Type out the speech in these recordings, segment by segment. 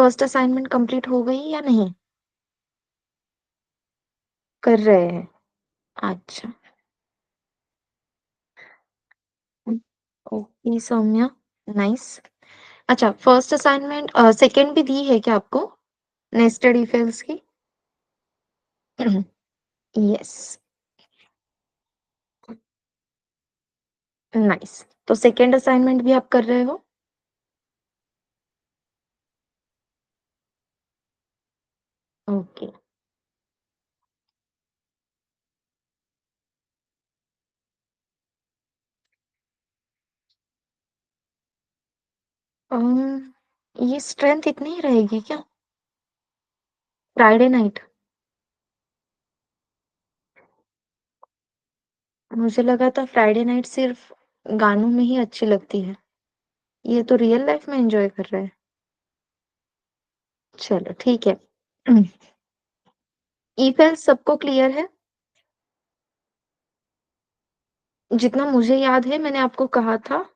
First assignment complete हो गई या नहीं? कर रहे हैं। अच्छा। Okay Saumya, nice. अच्छा, फर्स्ट असाइनमेंट सेकंड भी दी है क्या आपको? Nested if else yes? Nice. नाइस। तो सेकंड असाइनमेंट भी आप कर रहे हो? ओके। ये स्ट्रेंथ इतनी ही रहेगी क्या? Friday night? मुझे लगा था फ्राइडे नाइट सिर्फ गानों में ही अच्छी लगती है। ये तो रियल लाइफ में एंजॉय कर रहे हैं। चलो ठीक है। ईफेल सबको क्लियर है? जितना मुझे याद है मैंने आपको कहा था।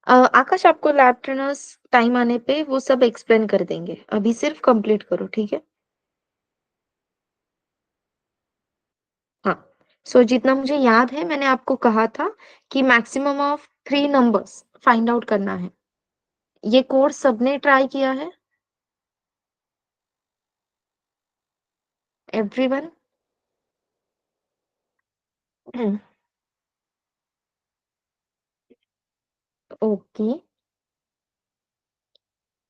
आकाश आपको लैब ट्रेनर्स टाइम आने पे वो सब एक्सप्लेन कर देंगे। अभी सिर्फ कंप्लीट करो, ठीक है? हाँ। सो जितना मुझे याद है मैंने आपको कहा था कि maximum of 3 numbers find out करना है। ये कोर्स सबने ट्राई किया है? एवरीवन? ओके।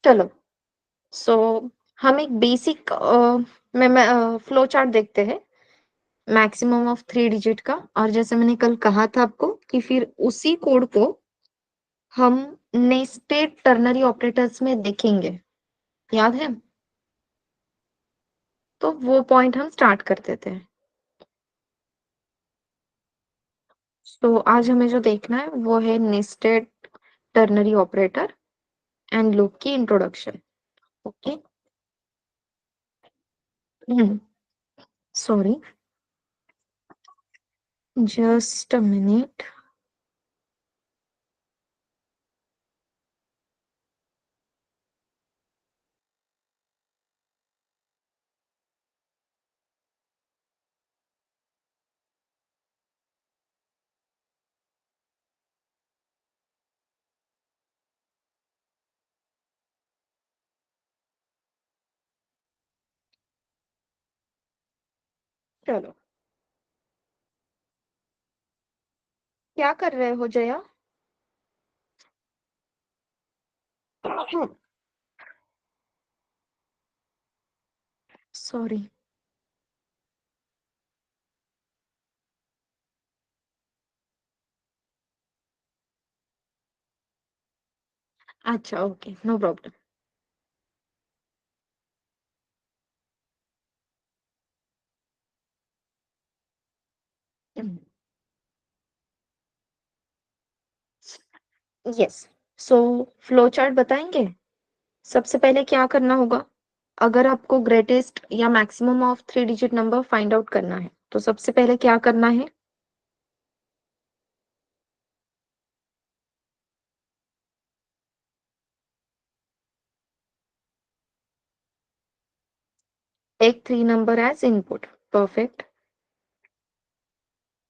चलो। सो हम एक बेसिक में फ्लो चार्ट देखते हैं मैक्सिमम ऑफ 3 डिजिट का। और जैसे मैंने कल कहा था आपको कि फिर उसी कोड को हम नेस्टेड टर्नरी ऑपरेटर्स में देखेंगे। याद है? तो वो पॉइंट हम स्टार्ट कर देते हैं। तो आज हमें जो देखना है वो है nested ternary operator and loop की introduction. Okay. Sorry, just a minute. चलो, क्या कर रहे हो जया? सॉरी। अच्छा, okay, no problem. Yes. So flow chart बताएंगे। सबसे पहले क्या करना होगा? अगर आपको ग्रेटेस्ट या maximum of 3 digit number find out करना है तो सबसे पहले क्या करना है? Take 3 number as input. Perfect.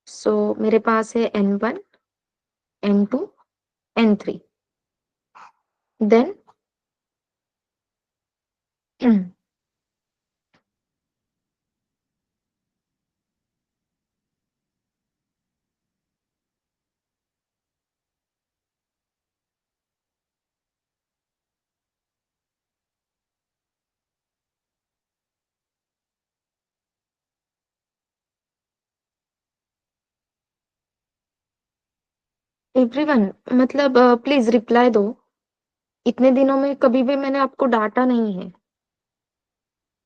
So मेरे पास है N1, N2, N3। Then everyone मतलब प्लीज रिप्लाई दो। इतने दिनों में कभी भी मैंने आपको डांटा नहीं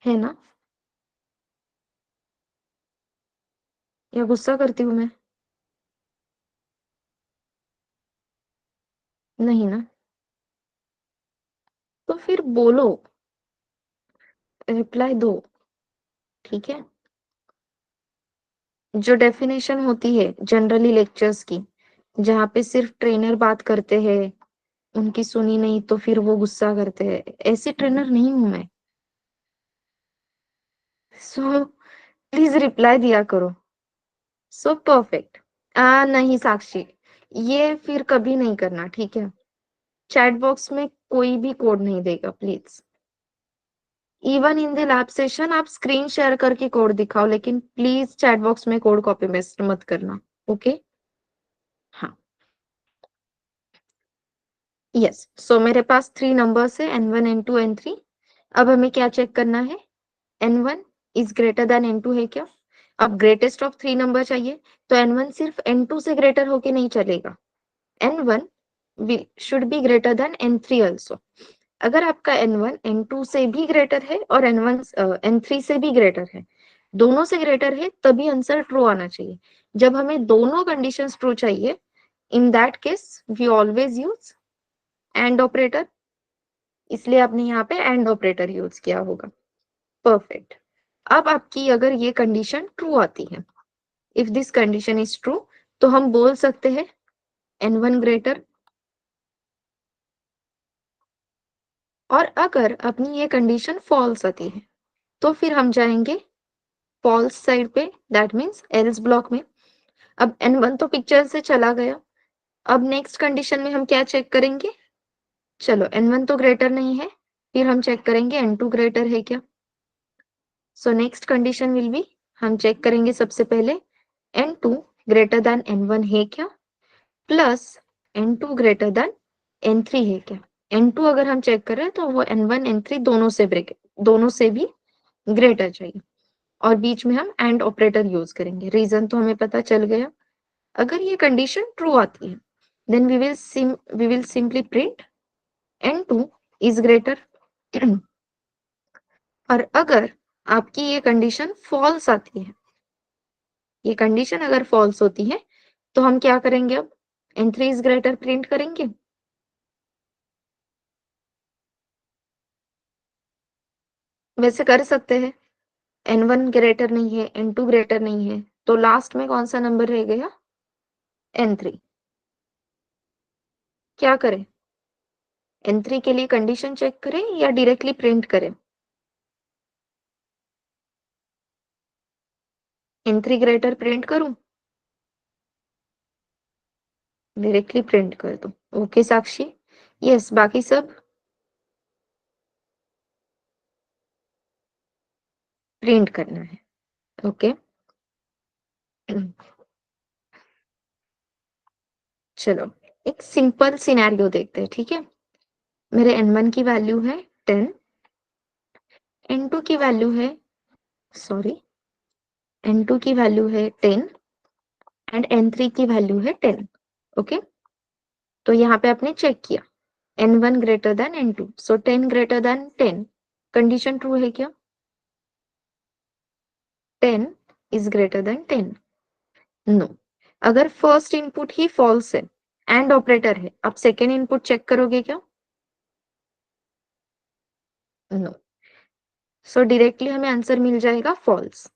है ना? या गुस्सा करती हूँ मैं? नहीं ना? तो फिर बोलो, रिप्लाई दो, ठीक है? जो डेफिनेशन होती है जनरली लेक्चर्स की, जहाँ पे सिर्फ ट्रेनर बात करते हैं उनकी सुनी नहीं तो फिर वो गुस्सा करते हैं, ऐसी ट्रेनर नहीं हूँ मैं। सो प्लीज रिप्लाई दिया करो। So perfect. नहीं साक्षी, ये फिर कभी नहीं करना, ठीक है? चैट बॉक्स में कोई भी कोड नहीं देगा please. Even in the lab session आप स्क्रीन शेयर करके कोड दिखाओ, लेकिन प्लीज चैट बॉक्स में कोड कॉपी पेस्ट मत करना। ओके? हाँ। यस, सो मेरे पास 3 नंबर्स है, N1 N2 N3। अब हमें क्या चेक करना है? N1 is greater than N2 है क्या? अब ग्रेटेस्ट ऑफ 3 नंबर चाहिए, तो N1 सिर्फ N2 से ग्रेटर होके नहीं चलेगा। N1 should be greater than N3 also. अगर आपका N1 N2 से भी ग्रेटर है और N1 N3 से भी ग्रेटर है, दोनों से ग्रेटर है, तभी आंसर ट्रू आना चाहिए। जब हमें दोनों कंडीशंस ट्रू चाहिए, in that case we always use and operator, इसलिए आपने यहाँ पे एंड ऑपरेटर यूज किया होगा। परफेक्ट। अब आपकी अगर ये कंडीशन ट्रू आती है, if this condition is true, तो हम बोल सकते हैं N1 ग्रेटर। और अगर अपनी ये कंडीशन फॉल्स आती है, तो फिर हम जाएंगे फॉल्स साइड पे, दैट मीन्स एल्स ब्लॉक में। अब N1 तो पिक्चर से चला गया। अब नेक्स्ट कंडीशन में हम क्या चेक करेंगे? चलो, N1 तो ग्रेटर नहीं है, फिर हम चेक करेंगे N2 ग्रेटर है क्या। So next condition will be, हम चेक करेंगे सबसे पहले N2 ग्रेटर देन N1 है क्या, plus N2 greater than N3 है क्या। N2 अगर हम चेक करें तो वो N1 N3 दोनों से भी ग्रेटर चाहिए। और बीच में हम एंड ऑपरेटर यूज करेंगे। रीजन तो हमें पता चल गया। अगर ये कंडीशन ट्रू आती है, then we will simply print N2 is greater. और अगर आपकी ये कंडीशन फॉल्स आती है, ये कंडीशन अगर फॉल्स होती है, तो हम क्या करेंगे? अब N3 इज ग्रेटर प्रिंट करेंगे। वैसे कर सकते हैं, N1 ग्रेटर नहीं है, N2 ग्रेटर नहीं है, तो लास्ट में कौन सा नंबर रह गया? N3। क्या करें? N3 के लिए कंडीशन चेक करें या डायरेक्टली प्रिंट करें? N3 ग्रेटर प्रिंट करूं? डायरेक्टली प्रिंट कर दो। ओके साक्षी। यस, बाकी सब प्रिंट करना है। ओके। चलो, एक सिंपल सिनेरियो देखते हैं, ठीक है? मेरे N1 की वैल्यू है 10, N2 की वैल्यू है, सॉरी, N2 की वैल्यू है 10 एंड N3 की वैल्यू है 10। ओके, तो यहाँ पे आपने चेक किया N1 ग्रेटर देन N2, सो 10 ग्रेटर देन 10। कंडीशन ट्रू है क्या? 10 इज ग्रेटर देन 10। नो। अगर फर्स्ट इनपुट ही फॉल्स है, एंड ऑपरेटर है, आप सेकेंड इनपुट चेक करोगे क्या? नो। सो डायरेक्टली हमें आंसर मिल जाएगा फॉल्स।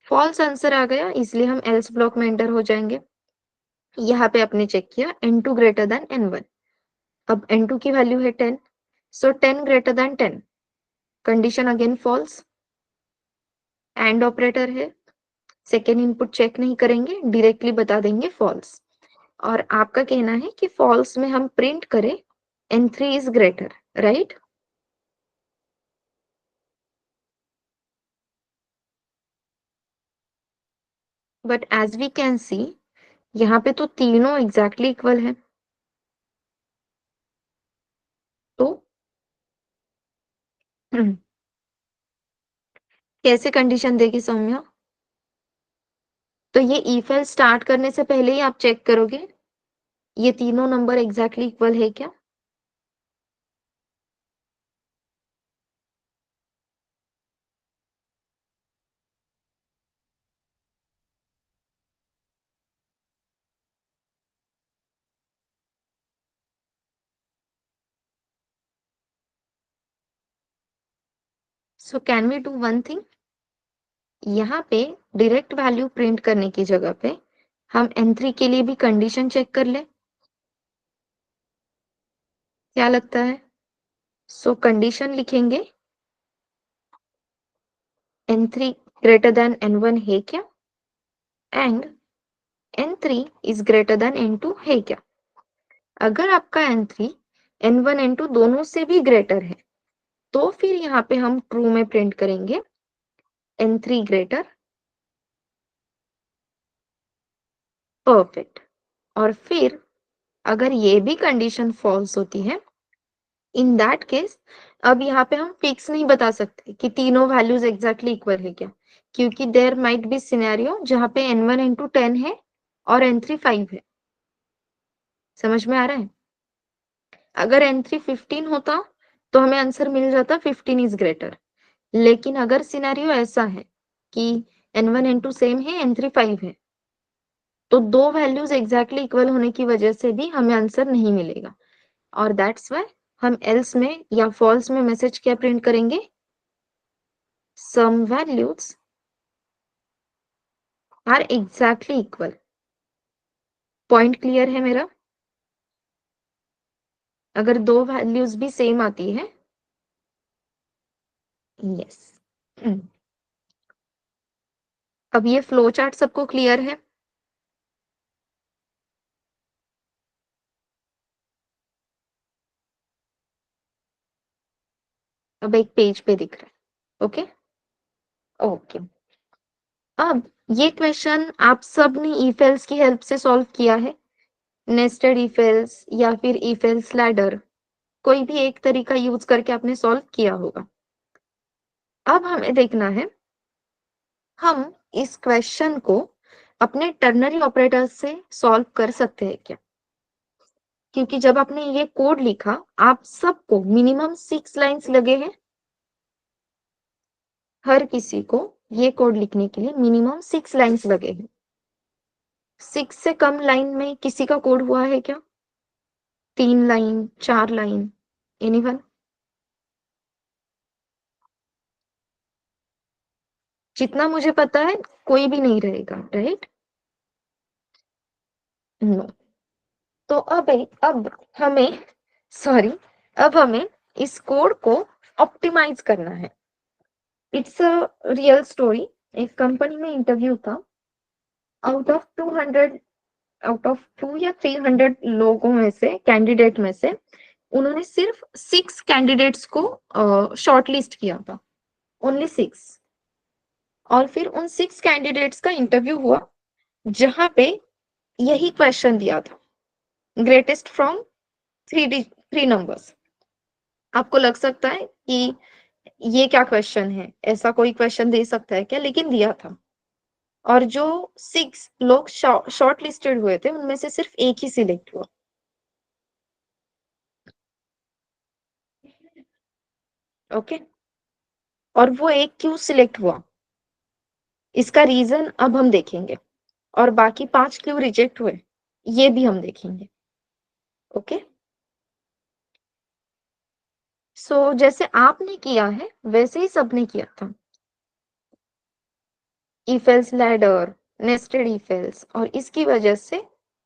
फॉल्स आंसर आ गया, इसलिए हम एल्स ब्लॉक में एंटर हो जाएंगे। यहाँ पे आपने चेक किया N2 ग्रेटर देन N1। अब N2 की वैल्यू है 10, so 10 greater than 10। Condition again false, and operator है, सेकेंड इनपुट चेक नहीं करेंगे, डायरेक्टली बता देंगे फॉल्स। और आपका कहना है कि फॉल्स में हम प्रिंट करें N3 is greater, right? But as we can see, यहाँ पे तो तीनों एग्जैक्टली इक्वल है। तो कैसे कंडीशन देगी सौम्या? तो ये इफ एल्स स्टार्ट करने से पहले ही आप चेक करोगे ये तीनों नंबर एग्जैक्टली इक्वल है क्या? So can we do one thing, यहाँ पे डायरेक्ट वैल्यू प्रिंट करने की जगह पे हम N3 के लिए भी कंडीशन चेक कर ले। क्या लगता है? सो कंडीशन लिखेंगे n3 ग्रेटर देन n1 है क्या, and n3 is greater than n2 है क्या। अगर आपका n3 n1 n2 दोनों से भी ग्रेटर है तो फिर यहाँ पे हम ट्रू में प्रिंट करेंगे n3 ग्रेटर, परफेक्ट। और फिर अगर ये भी कंडीशन फॉल्स होती है, इन दैट केस अब यहाँ पे हम फिक्स नहीं बता सकते कि तीनों वैल्यूज एग्जैक्टली इक्वल है क्या, क्योंकि देयर माइट बी सिनेरियो जहाँ पे n1 n2 10 है और n3 5 है। समझ में आ रहा है? अगर n3 15 होता तो हमें आंसर मिल जाता 15 इज ग्रेटर। लेकिन अगर सिनेरियो ऐसा है कि n1 n2 सेम है, n3 5 है, तो दो वैल्यूज एग्जैक्टली इक्वल होने की वजह से भी हमें आंसर नहीं मिलेगा। और दैट्स व्हाई हम एल्स में या फॉल्स में मैसेज क्या प्रिंट करेंगे, some values are exactly equal. Point clear है मेरा? अगर दो वैल्यूज भी सेम आती है, यस। अब ये फ्लो चार्ट सबको क्लियर है? अब एक पेज पे दिख रहा है, ओके ओके। अब ये क्वेश्चन आप सब ने इफ एल्स की हेल्प से सॉल्व किया है, नेस्टेड इफ एल्स या फिर इफ एल्स लैडर, कोई भी एक तरीका यूज करके आपने सॉल्व किया होगा। अब हमें देखना है हम इस क्वेश्चन को अपने टर्नरी ऑपरेटर से सॉल्व कर सकते हैं क्या, क्योंकि जब आपने ये कोड लिखा आप सबको मिनिमम 6 लाइंस लगे हैं। हर किसी को ये कोड लिखने के लिए मिनिमम 6 लाइंस लगे हैं। 6 से कम लाइन में किसी का कोड हुआ है क्या? 3 लाइन, 4 लाइन, एनीवन? जितना मुझे पता है कोई भी नहीं रहेगा, राइट? नो। तो अब हमें सॉरी अब हमें इस कोड को ऑप्टिमाइज करना है। It's a real story. एक कंपनी में इंटरव्यू था। आउट ऑफ 200, आउट ऑफ 2 या 300 लोगों में से, कैंडिडेट में से, उन्होंने सिर्फ 6 कैंडिडेट्स को शॉर्ट लिस्ट किया था, ओनली 6। और फिर उन 6 कैंडिडेट्स का इंटरव्यू हुआ जहां पे यही क्वेश्चन दिया था, ग्रेटेस्ट फ्रॉम थ्री नंबर्स। आपको लग सकता है कि ये क्या क्वेश्चन है, ऐसा कोई क्वेश्चन दे सकता है क्या, लेकिन दिया था। और जो 6 लोग शॉर्ट लिस्टेड हुए थे उनमें से सिर्फ एक ही सिलेक्ट हुआ, ओके। और वो एक क्यों सिलेक्ट हुआ, इसका रीजन अब हम देखेंगे। और बाकी 5 क्यों रिजेक्ट हुए, ये भी हम देखेंगे, ओके। सो जैसे आपने किया है वैसे ही सबने किया था। If else ladder, nested if else, और इसकी वजह से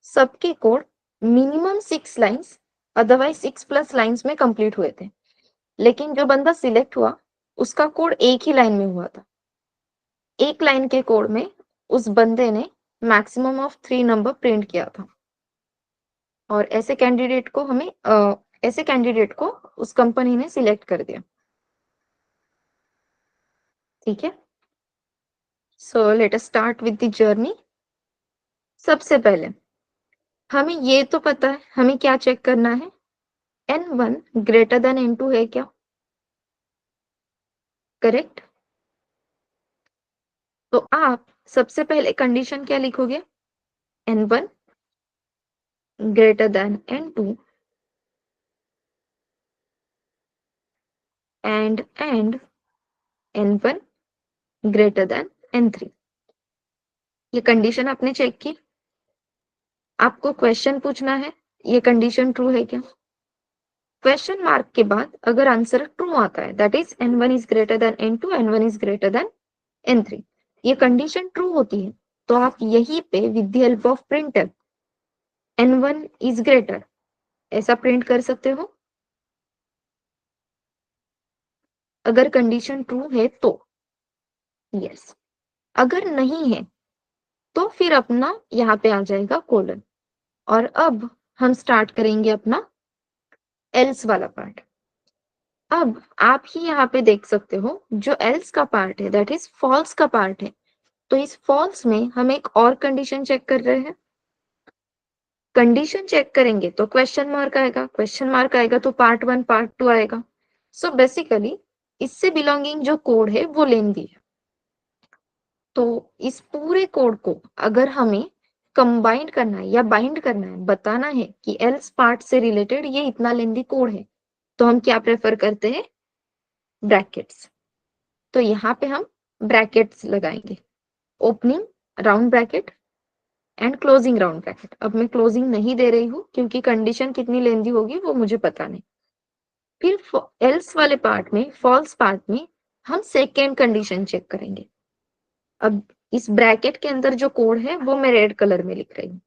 सबके code minimum 6 lines, otherwise 6 plus lines में कंप्लीट हुए थे। लेकिन जो बंदा सिलेक्ट हुआ उसका कोड एक ही लाइन में हुआ था। एक लाइन के कोड में उस बंदे ने मैक्सिमम ऑफ 3 नंबर प्रिंट किया था। और ऐसे कैंडिडेट को उस कंपनी ने सिलेक्ट कर दिया, ठीक है। सो let us start with the journey. सबसे पहले हमें ये तो पता है हमें क्या चेक करना है, n1 ग्रेटर देन n2 है क्या, करेक्ट। तो आप सबसे पहले कंडीशन क्या लिखोगे, n1 greater than n2 and n1 greater than n3। ये कंडीशन आपने चेक की। आपको क्वेश्चन पूछना है ये कंडीशन ट्रू है क्या। क्वेश्चन मार्क के बाद अगर आंसर ट्रू आता है, that is n1 is greater than n2, n1 is greater than n3, ये कंडीशन ट्रू होती है, तो आप यहीं पे with the help of printer n1 is greater ऐसा प्रिंट कर सकते हो। अगर कंडीशन ट्रू है तो यस, अगर नहीं है तो फिर अपना यहाँ पे आ जाएगा कोलन। और अब हम स्टार्ट करेंगे अपना एल्स वाला पार्ट। अब आप ही यहाँ पे देख सकते हो जो एल्स का पार्ट है दैट इज फॉल्स का पार्ट है। तो इस फॉल्स में हम एक और कंडीशन चेक कर रहे हैं। कंडीशन चेक करेंगे तो क्वेश्चन मार्क आएगा, क्वेश्चन मार्क आएगा तो पार्ट 1 पार्ट 2 आएगा। सो बेसिकली इससे बिलोंगिंग जो कोड है वो लेंदी है। तो इस पूरे कोड को अगर हमें कंबाइन करना है या बाइंड करना है, बताना है कि एल्स पार्ट से रिलेटेड ये इतना लेंदी कोड है, तो हम क्या प्रेफर करते हैं? ब्रैकेट्स। तो यहाँ पे हम ब्रैकेट्स लगाएंगे, opening round bracket and closing round bracket. अब मैं क्लोजिंग नहीं दे रही हूँ क्योंकि कंडीशन कितनी लेंदी होगी वो मुझे पता नहीं। फिर एल्स वाले पार्ट में, फॉल्स पार्ट में हम सेकेंड कंडीशन चेक करेंगे। अब इस ब्रैकेट के अंदर जो कोड है वो मैं रेड कलर में लिख रही हूँ।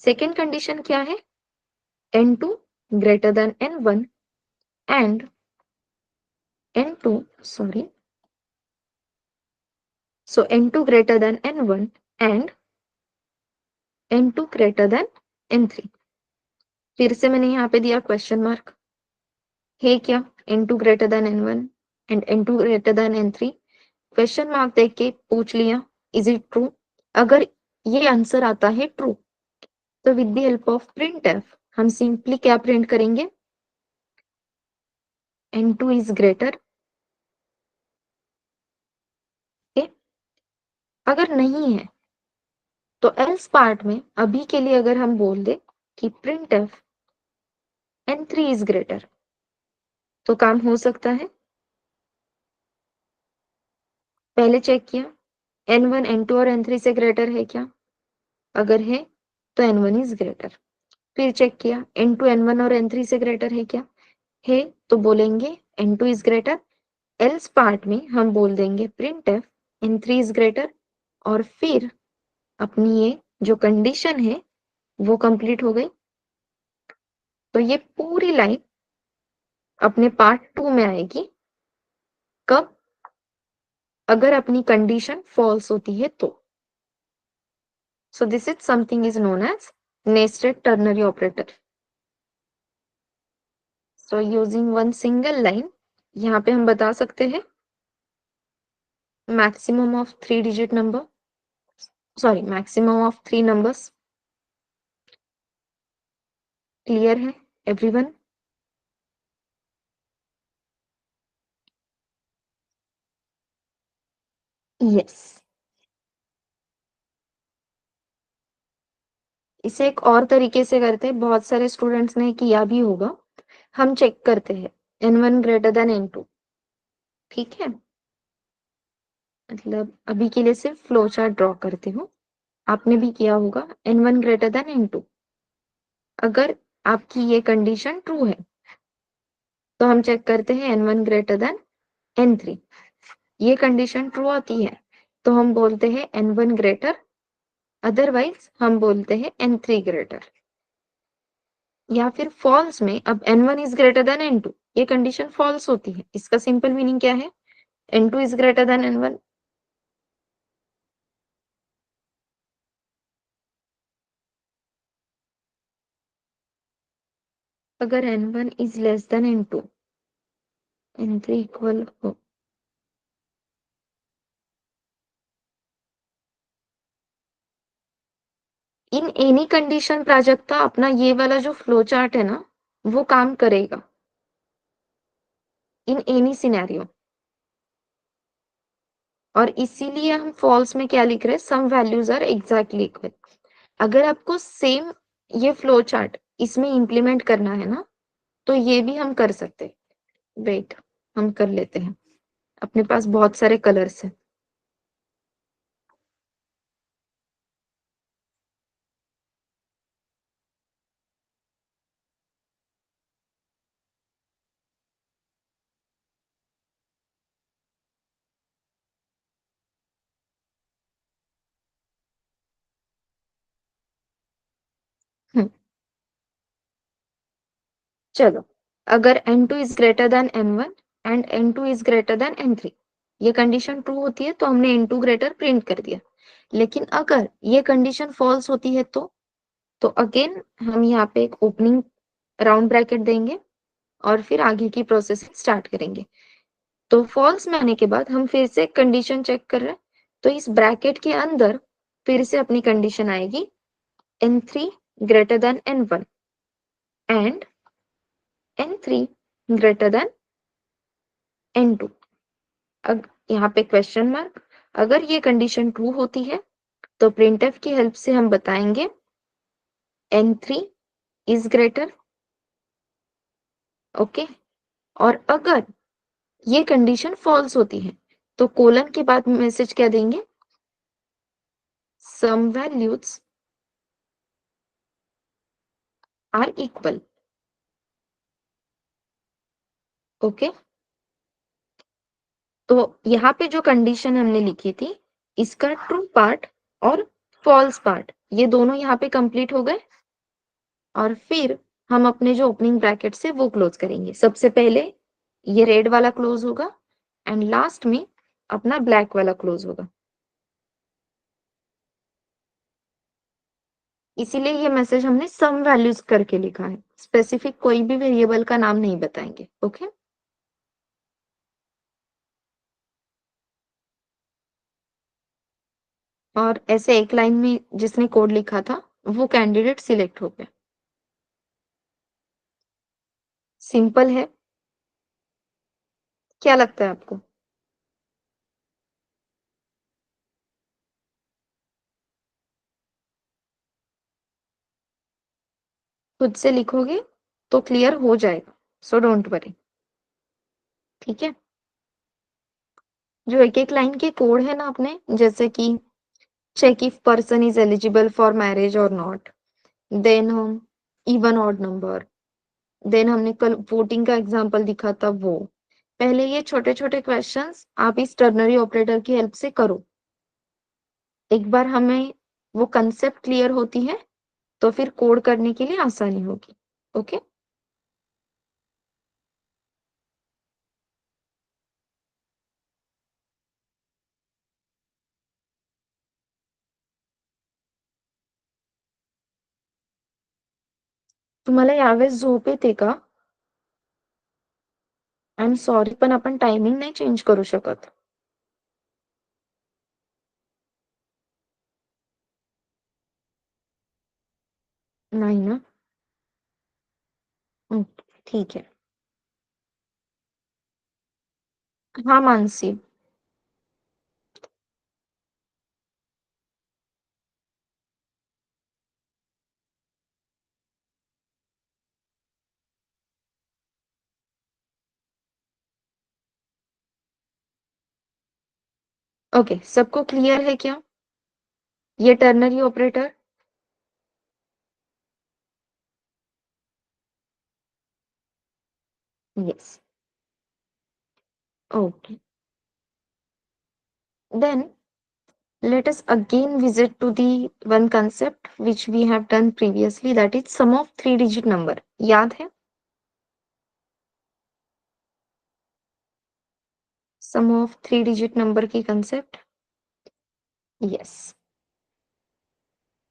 सेकेंड कंडीशन क्या है? n2 greater than n1 and n2 sorry so n2 greater than n1 and n2 greater than n3। फिर से मैंने यहाँ पे दिया क्वेश्चन मार्क, है क्या? n2 greater than n1 and n2 greater than n3। Question mark देख के पूछ लिया इज इट ट्रू। अगर ये आंसर आता है ट्रू तो with the help of printf हम सिंपली क्या प्रिंट करेंगे? n2 is greater. अगर नहीं है तो एल्स पार्ट में अभी के लिए अगर हम बोल दे कि printf n3 इज ग्रेटर तो काम हो सकता है। पहले चेक किया n1 n2 और n3 से ग्रेटर है क्या? अगर है तो n1 इज ग्रेटर। फिर चेक किया n2 n1 और n3 से ग्रेटर है क्या? है तो बोलेंगे n2 is greater. Else part में हम बोल देंगे printf n3 इज ग्रेटर। और फिर अपनी ये जो कंडीशन है वो कंप्लीट हो गई। तो ये पूरी लाइन अपने पार्ट 2 में आएगी। कब? अगर अपनी कंडीशन फॉल्स होती है तो। So this is something is known as nested ternary operator. So using one single line यहाँ पे हम बता सकते हैं maximum of 3 digit number, sorry maximum of 3 numbers. Clear है एवरीवन? यस। इसे एक और तरीके से करते हैं, बहुत सारे स्टूडेंट्स ने किया भी होगा। हम चेक करते हैं n1 ग्रेटर देन n2। ठीक है, मतलब अभी के लिए सिर्फ फ्लो चार्ट ड्रॉ करती हूँ। आपने भी किया होगा n1 ग्रेटर देन n2। अगर आपकी ये कंडीशन ट्रू है तो हम चेक करते हैं n1 ग्रेटर देन n3। ये कंडीशन ट्रू आती है तो हम बोलते हैं n1 ग्रेटर, अदरवाइज हम बोलते हैं n3 ग्रेटर। या फिर फॉल्स में अब n1 is greater than n2, ये कंडीशन फॉल्स होती है। इसका सिंपल मीनिंग क्या है? n2 is greater than n1। अगर n1 is less than n2, n3 equal हो। इन एनी कंडीशन प्राजक्ता अपना ये वाला जो फ्लो चार्ट है ना वो काम करेगा इन एनी सिनेरियो। और इसीलिए हम फॉल्स में क्या लिख रहे हैं? Some values are exactly equal. अगर आपको सेम ये फ्लो चार्ट इसमें इंप्लीमेंट करना है ना तो ये भी हम कर सकते हैं। वेट, हम कर लेते हैं, अपने पास बहुत सारे कलर्स हैं। हम्म, चलो, अगर n2 is greater than n1 and n2 is greater than n3। ये कंडीशन ट्रू होती है तो हमने n2 ग्रेटर प्रिंट कर दिया। लेकिन अगर ये कंडीशन फॉल्स होती है तो अगेन हम यहाँ पे एक ओपनिंग राउंड ब्रैकेट देंगे और फिर आगे की प्रोसेसिंग स्टार्ट करेंगे। तो फॉल्स में आने के बाद हम फिर से कंडीशन चेक कर रहे हैं, तो इस ब्रैकेट के अंदर फिर से अपनी कंडीशन आएगी n3 greater than n1 and n3 greater than n2। अब यहाँ पे क्वेश्चन मार्क, अगर ये कंडीशन ट्रू होती है तो प्रिंटफ की हेल्प से हम बताएंगे n3 इज ग्रेटर, ओके। और अगर ये कंडीशन फॉल्स होती है तो कोलन के बाद मैसेज क्या देंगे, some values are equal, okay. तो यहाँ पे जो कंडीशन हमने लिखी थी, इसका ट्रू पार्ट और फॉल्स पार्ट ये दोनों यहाँ पे कंप्लीट हो गए। और फिर हम अपने जो ओपनिंग ब्रैकेट से वो क्लोज करेंगे। सबसे पहले ये रेड वाला क्लोज होगा एंड लास्ट में अपना ब्लैक वाला क्लोज होगा। इसीलिए ये मैसेज हमने सम वैल्यूज करके लिखा है, स्पेसिफिक कोई भी वेरिएबल का नाम नहीं बताएंगे, ओके। और ऐसे एक लाइन में जिसने कोड लिखा था वो कैंडिडेट सिलेक्ट हो गया। सिंपल है, क्या लगता है आपको? खुद से लिखोगे तो क्लियर हो जाएगा, सो डोंट वरी, ठीक है। जो एक एक लाइन के कोड है ना अपने, जैसे कि check if person is eligible for marriage और नॉट, देन हम इवन ऑड नंबर, देन हमने कल वोटिंग का एग्जांपल दिखा था वो। पहले ये छोटे छोटे क्वेश्चंस आप इस टर्नरी ऑपरेटर की हेल्प से करो। एक बार हमें वो कंसेप्ट क्लियर होती है तो फिर कोड करने के लिए आसानी होगी, ओके। तुम्हाला यावेळेस झोप येते का? आय एम सॉरी, पण आपण टायमिंग नाही चेंज करू शकत. नाही ना? ठीक है. हाँ, मानसी. ओके, सबको क्लियर है क्या? ये ternary operator? Yes. Okay. Then let us again visit to the one concept which we have done previously, that is sum of three digit number. याद है? Sum of three digit number की concept? Yes.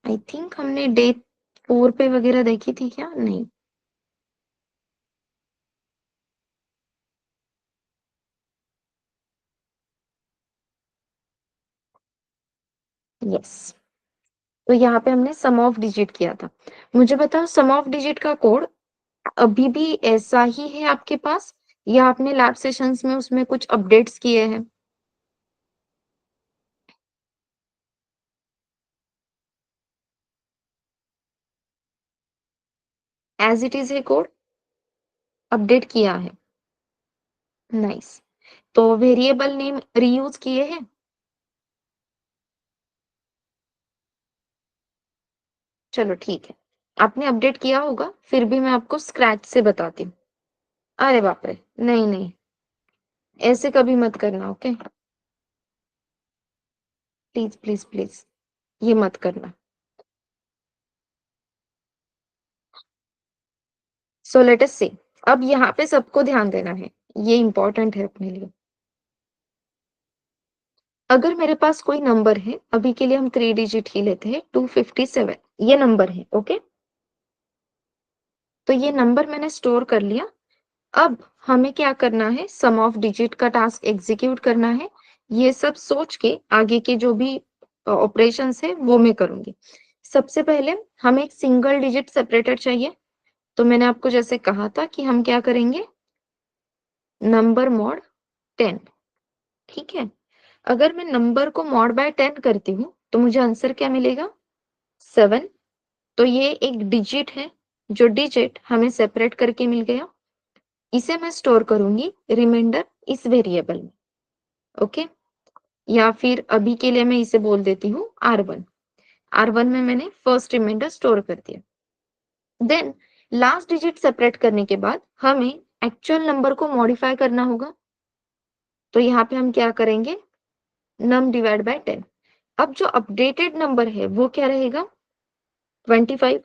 I think हमने day 4 पे वगैरह देखी थी क्या? नहीं. यस. तो यहाँ पे हमने सम ऑफ डिजिट किया था। मुझे बताओ, सम ऑफ डिजिट का कोड अभी भी ऐसा ही है आपके पास या आपने लैब सेशंस में उसमें कुछ अपडेट्स किए हैं? एज इट इज है कोड, अपडेट किया है? नाइस. तो वेरिएबल नेम रीयूज किए हैं? चलो ठीक है, आपने अपडेट किया होगा, फिर भी मैं आपको स्क्रैच से बताती हूँ। अरे बाप रे, नहीं नहीं, ऐसे कभी मत करना, ओके। प्लीज प्लीज प्लीज, ये मत करना। सो लेट अस सी, अब यहाँ पे सबको ध्यान देना है। ये इंपॉर्टेंट है अपने लिए। अगर मेरे पास कोई नंबर है, अभी के लिए हम 3 डिजिट ही लेते हैं, 257 ये नंबर है, ओके? तो ये नंबर मैंने स्टोर कर लिया। अब हमें क्या करना है, सम ऑफ डिजिट का टास्क एग्जीक्यूट करना है। ये सब सोच के आगे के जो भी ऑपरेशंस है वो मैं करूंगी। सबसे पहले हमें एक सिंगल डिजिट सेपरेटर चाहिए। तो मैंने आपको जैसे कहा था कि हम क्या करेंगे, नंबर मॉड 10, ठीक है? अगर मैं नंबर को मॉड बाय 10 करती हूँ तो मुझे आंसर क्या मिलेगा, 7। तो ये एक डिजिट है, जो डिजिट हमें सेपरेट करके मिल गया। इसे मैं स्टोर करूंगी रिमाइंडर इस वेरिएबल में, ओके? या फिर अभी के लिए मैं इसे बोल देती हूँ R1। R1 में मैंने फर्स्ट रिमाइंडर स्टोर कर दिया। देन लास्ट डिजिट सेपरेट करने के बाद हमें एक्चुअल नंबर को मॉडिफाई करना होगा। तो यहाँ पे हम क्या करेंगे, नम डिवाइड बाय 10। अब जो अपडेटेड नंबर है वो क्या रहेगा, 25।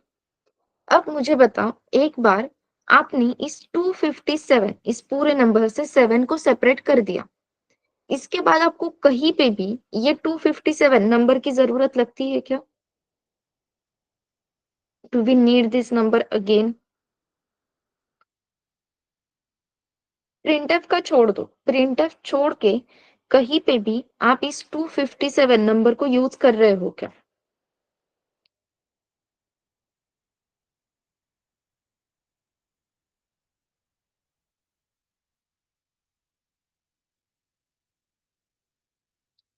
अब मुझे बताओ, एक बार आपने इस 257 इस पूरे नंबर से 7 को सेपरेट कर दिया, इसके बाद आपको कहीं पे भी ये 257 नंबर की जरूरत लगती है क्या? Do we need this number again? Printf का छोड़ दो, प्रिंटफ छोड़ के कहीं पे भी आप इस 257 नंबर को यूज कर रहे हो क्या?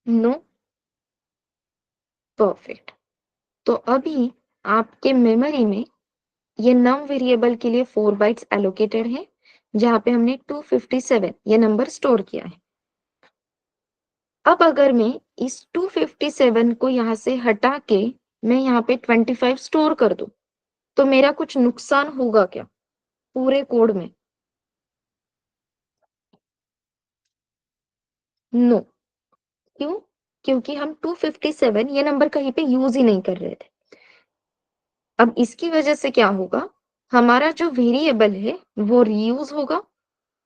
No, perfect. तो अभी आपके मेमोरी में ये नम वेरिएबल के लिए 4 बाइट्स एलोकेटेड है, जहां पे हमने 257 ये नंबर स्टोर किया है। अब अगर मैं इस 257 को यहाँ से हटा के मैं यहाँ पे 25 स्टोर कर दूं, तो मेरा कुछ नुकसान होगा क्या पूरे कोड में? नो। क्यों? क्योंकि हम 257 ये नंबर कहीं पे यूज ही नहीं कर रहे थे। अब इसकी वजह से क्या होगा, हमारा जो वेरिएबल है वो रीयूज होगा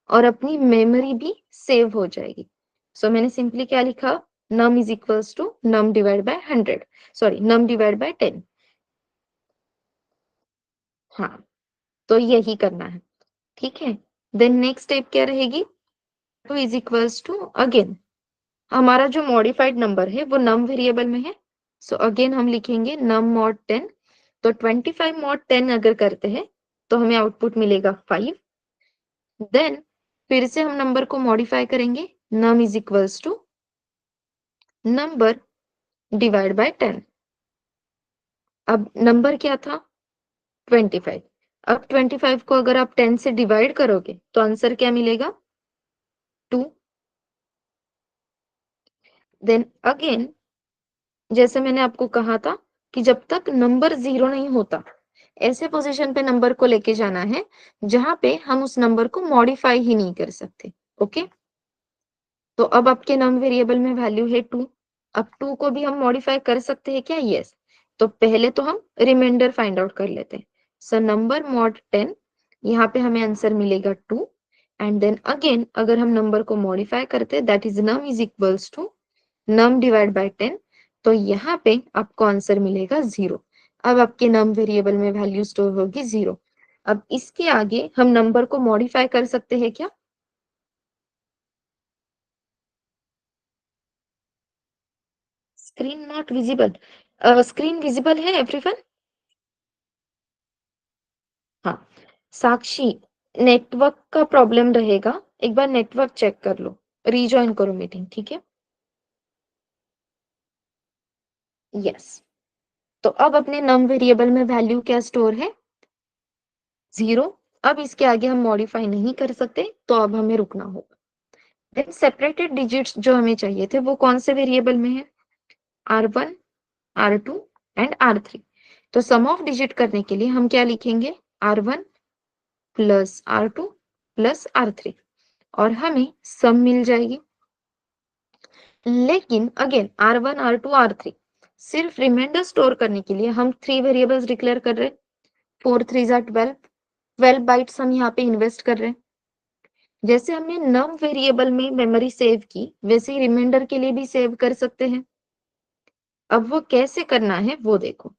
और अपनी मेमोरी भी सेव हो जाएगी। सो मैंने सिंपली क्या लिखा, num is equals to num divide by 100, sorry num divide by 10। हाँ, तो यही करना है, ठीक है? देन नेक्स्ट स्टेप क्या रहेगी, two is equals to again हमारा जो मॉडिफाइड नंबर है वो नम वेरिएबल में है। सो अगेन हम लिखेंगे नम मॉड 10। तो 25 मॉड 10 अगर करते हैं तो हमें आउटपुट मिलेगा 5। देन फिर से हम नंबर को मॉडिफाई करेंगे, num is equals to number divide by 10। अब नंबर क्या था, 25। अब 25 को अगर आप 10 से डिवाइड करोगे तो आंसर क्या मिलेगा, 2। देन अगेन जैसे मैंने आपको कहा था कि जब तक नंबर 0 नहीं होता, ऐसे पोजीशन पे नंबर को लेके जाना है जहां पे हम उस नंबर को मॉडिफाई ही नहीं कर सकते, ओके? तो अब आपके नम वेरिएबल में वैल्यू है 2। अब 2 को भी हम मॉडिफाई कर सकते हैं क्या? यस। तो पहले तो हम रिमाइंडर फाइंड आउट कर लेते हैं। सो नंबर मॉड 10, यहाँ पे हमें आंसर मिलेगा 2। एंड देन अगेन अगर हम नंबर को मॉडिफाई करते हैं, that is num is equals to num divide by 10। तो यहाँ पे आपको आंसर मिलेगा 0। अब आपके नम वेरिएबल में वैल्यू स्टोर होगी 0। अब इसके आगे हम नंबर को मॉडिफाई कर सकते हैं क्या? Screen not visible, screen visible है एवरीवन? हाँ, साक्षी, नेटवर्क का प्रॉब्लम रहेगा, एक बार नेटवर्क चेक कर लो, रीजॉइन करो मीटिंग, ठीक है? यस। तो अब अपने नम वेरिएबल में वैल्यू क्या स्टोर है, 0। अब इसके आगे हम मॉडिफाई नहीं कर सकते, तो अब हमें रुकना होगा। देन सेपरेटेड डिजिट्स जो हमें चाहिए थे वो कौन से वेरिएबल में है, R1, R2 एंड R3। तो सम ऑफ डिजिट करने के लिए हम क्या लिखेंगे, R1 plus R2 plus R3, और हमें सम मिल जाएगी। लेकिन अगेन R1, R2, R3 सिर्फ रिमाइंडर स्टोर करने के लिए हम 3 वेरिएबल्स डिक्लेयर कर रहे हैं। 4 3 12, 12 बाइट्स हम यहाँ पे इन्वेस्ट कर रहे हैं। जैसे हमने नम वेरिएबल में मेमोरी सेव की, वैसे ही रिमाइंडर के लिए भी सेव कर सकते हैं। अब वो कैसे करना है वो देखो।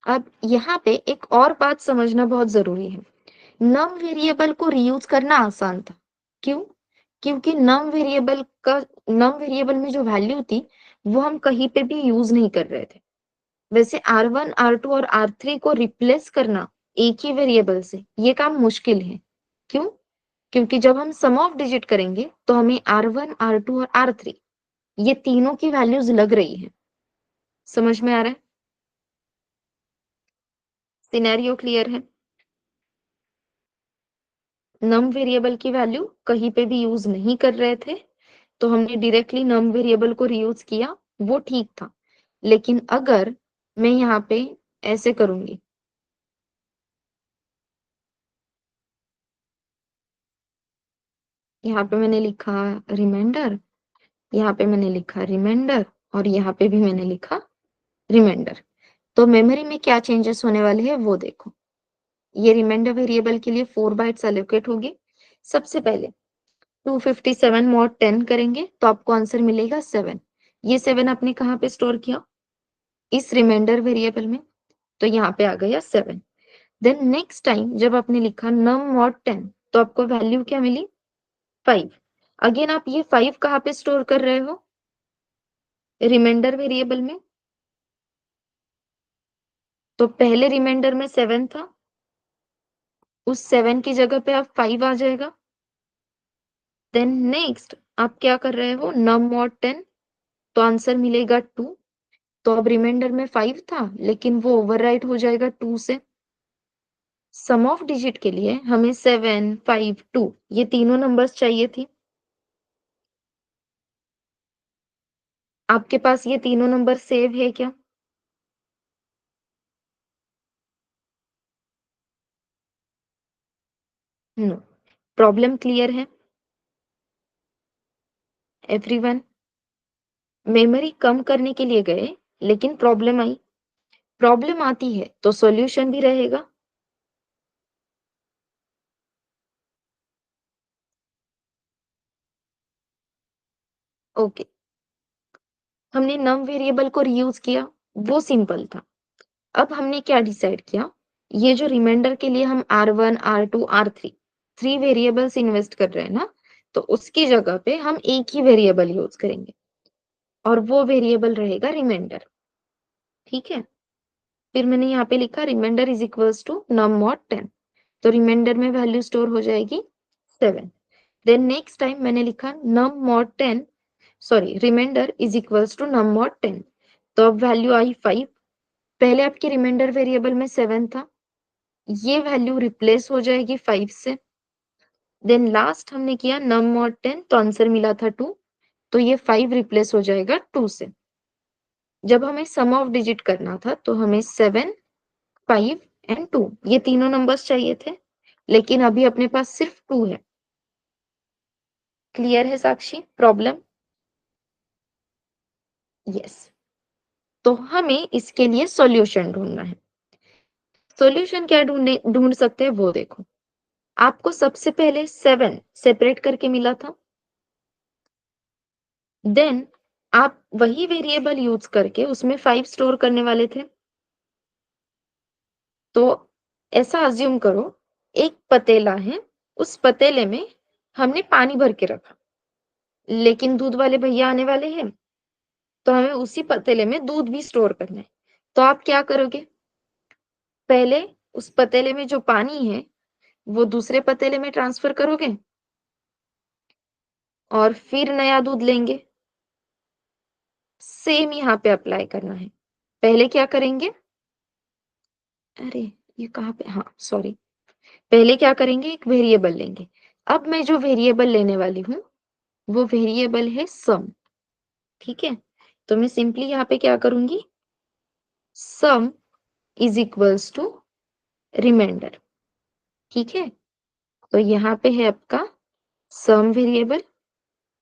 अब यहाँ पे एक और बात समझना बहुत जरूरी है। नम वेरिएबल को रीयूज करना आसान था। क्यों? क्योंकि नम वेरिएबल में जो वैल्यू थी वो हम कहीं पे भी यूज नहीं कर रहे थे। वैसे R1, R2 और R3 को रिप्लेस करना एक ही वेरिएबल से, ये काम मुश्किल है। क्यों? क्योंकि जब हम सम ऑफ डिजिट करेंगे तो हमें R1, R2 और R3 ये तीनों की वैल्यूज लग रही है। समझ में आ रहा है? सिनेरियो क्लियर है? नम वेरिएबल की वैल्यू कहीं पे भी यूज नहीं कर रहे थे, तो हमने डायरेक्टली नम वेरिएबल को रीयूज किया, वो ठीक था। लेकिन अगर मैं यहाँ पे ऐसे करूंगी, यहाँ पे मैंने लिखा रिमाइंडर, यहाँ पे मैंने लिखा रिमाइंडर, और यहाँ पे भी मैंने लिखा रिमाइंडर, तो मेमोरी में क्या चेंजेस होने वाले हैं वो देखो। ये रिमाइंडर वेरिएबल के लिए 4 बाइट्स एलोकेट होगी। सबसे पहले 257 मॉड 10 करेंगे तो आपको आंसर मिलेगा 7। ये 7 आपने कहाँ पे स्टोर किया? इस रिमाइंडर वेरिएबल में, तो यहाँ पे आ गया 7। देन नेक्स्ट टाइम जब आपने लिखा नम मॉड 10 तो आपको वैल्यू क्या मिली? 5। अगेन आप ये 5 कहाँ पे स्टोर कर रहे हो? रिमाइंडर वेरिएबल में। तो पहले रिमाइंडर में 7 था, उस 7 की जगह पे अब 5 आ जाएगा। देन नेक्स्ट आप क्या कर रहे हो? नम मॉड 10, तो आंसर मिलेगा 2। तो अब रिमाइंडर में 5 था लेकिन वो ओवरराइट हो जाएगा 2 से। सम ऑफ डिजिट के लिए हमें 7, 5, 2 ये तीनों नंबर्स चाहिए थी। आपके पास ये तीनों नंबर सेव है क्या? नो। प्रॉब्लम क्लियर है एवरीवन? मेमोरी कम करने के लिए गए लेकिन प्रॉब्लम आई। प्रॉब्लम आती है तो सॉल्यूशन भी रहेगा। ओके, हमने नम वेरिएबल को रीयूज किया, वो सिंपल था। अब हमने क्या डिसाइड किया? ये जो रिमाइंडर के लिए हम R1, R2, R3 three variables invest कर रहे हैं ना, तो उसकी जगह पे हम एक ही वेरिएबल यूज करेंगे और वो वेरिएबल रहेगा रिमाइंडर। ठीक है? फिर मैंने यहाँ पे लिखा remainder is equals to num mod 10, तो रिमाइंडर में वैल्यू स्टोर हो जाएगी 7। देन नेक्स्ट टाइम मैंने लिखा num mod 10, sorry remainder is equals to num mod 10, तो अब वैल्यू आई 5। पहले आपके रिमाइंडर वेरिएबल में 7 था, ये वैल्यू रिप्लेस हो जाएगी 5 से। देन लास्ट हमने किया नम मॉड 10, तो आंसर मिला था 2, तो ये 5 रिप्लेस हो जाएगा 2 से। जब हमें सम ऑफ डिजिट करना था तो हमें 7, 5 एंड 2 ये तीनों नंबर्स चाहिए थे, लेकिन अभी अपने पास सिर्फ 2 है। क्लियर है साक्षी प्रॉब्लम? यस। तो हमें इसके लिए सॉल्यूशन ढूंढना है। सॉल्यूशन क्या ढूंढ सकते हैं वो देखो। आपको सबसे पहले 7 सेपरेट करके मिला था, देन आप वही वेरिएबल यूज करके उसमें 5 स्टोर करने वाले थे। तो ऐसा अज्यूम करो, एक पतेला है, उस पतेले में हमने पानी भर के रखा, लेकिन दूध वाले भैया आने वाले हैं, तो हमें उसी पतेले में दूध भी स्टोर करना है। तो आप क्या करोगे? पहले उस पतेले में जो पानी है वो दूसरे पतेले में ट्रांसफर करोगे और फिर नया दूध लेंगे। सेम यहाँ पे अप्लाई करना है। पहले क्या करेंगे? अरे, ये कहाँ पे, हाँ सॉरी, पहले क्या करेंगे? एक वेरिएबल लेंगे। अब मैं जो वेरिएबल लेने वाली हूँ वो वेरिएबल है सम। ठीक है? तो मैं सिंपली यहाँ पे क्या करूंगी? Sum is equals to remainder. ठीक है? तो यहाँ पे है आपका सम वेरिएबल,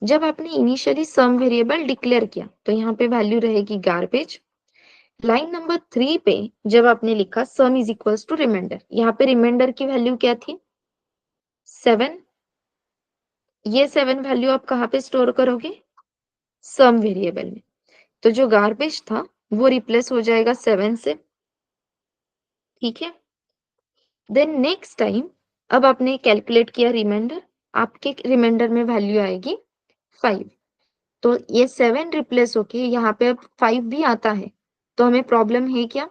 जब आपने इनिशियली सम वेरिएबल डिक्लेयर किया तो यहाँ पे वैल्यू रहेगी गार्बेज। लाइन नंबर 3 पे जब आपने लिखा sum is equals to remainder, यहाँ पे रिमाइंडर की वैल्यू क्या थी? 7। ये 7 वैल्यू आप कहाँ पे स्टोर करोगे? सम वेरिएबल में। तो जो गार्बेज था वो रिप्लेस हो जाएगा 7 से। ठीक है, देन नेक्स्ट टाइम अब आपने कैलकुलेट किया रिमाइंडर, आपके रिमाइंडर में वैल्यू आएगी 5। तो ये 7 रिप्लेस होके यहाँ पे अब 5 भी आता है, तो हमें प्रॉब्लम है क्या?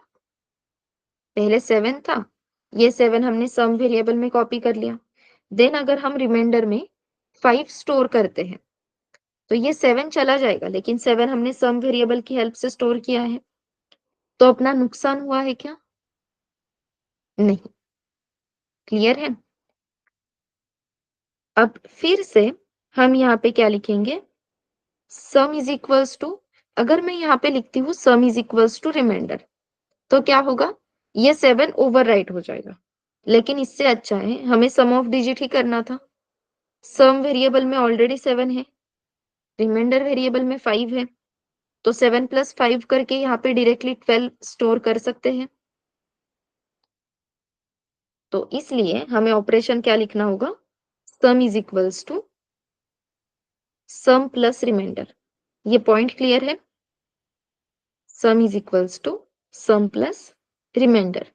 पहले 7 था, ये 7 हमने सम वेरिएबल में कॉपी कर लिया। देन अगर हम रिमाइंडर में 5 स्टोर करते हैं तो ये 7 चला जाएगा, लेकिन 7 हमने सम वेरिएबल की हेल्प से स्टोर किया है, तो अपना नुकसान हुआ है क्या? नहीं। क्लियर है? अब फिर से हम यहाँ पे क्या लिखेंगे? सम इज इक्वल्स टू, अगर मैं यहाँ पे लिखती हूँ sum is equals to remainder, तो क्या होगा? ये 7 ओवरराइट हो जाएगा। लेकिन इससे अच्छा है हमें सम ऑफ डिजिट ही करना था। सम वेरिएबल में ऑलरेडी 7 है, रिमाइंडर वेरिएबल में 5 है, तो 7 प्लस 5 करके यहाँ पे डायरेक्टली 12 स्टोर कर सकते हैं। तो इसलिए हमें ऑपरेशन क्या लिखना होगा? Sum is equals to sum plus remainder. ये पॉइंट क्लियर है? Sum is equals to sum plus remainder.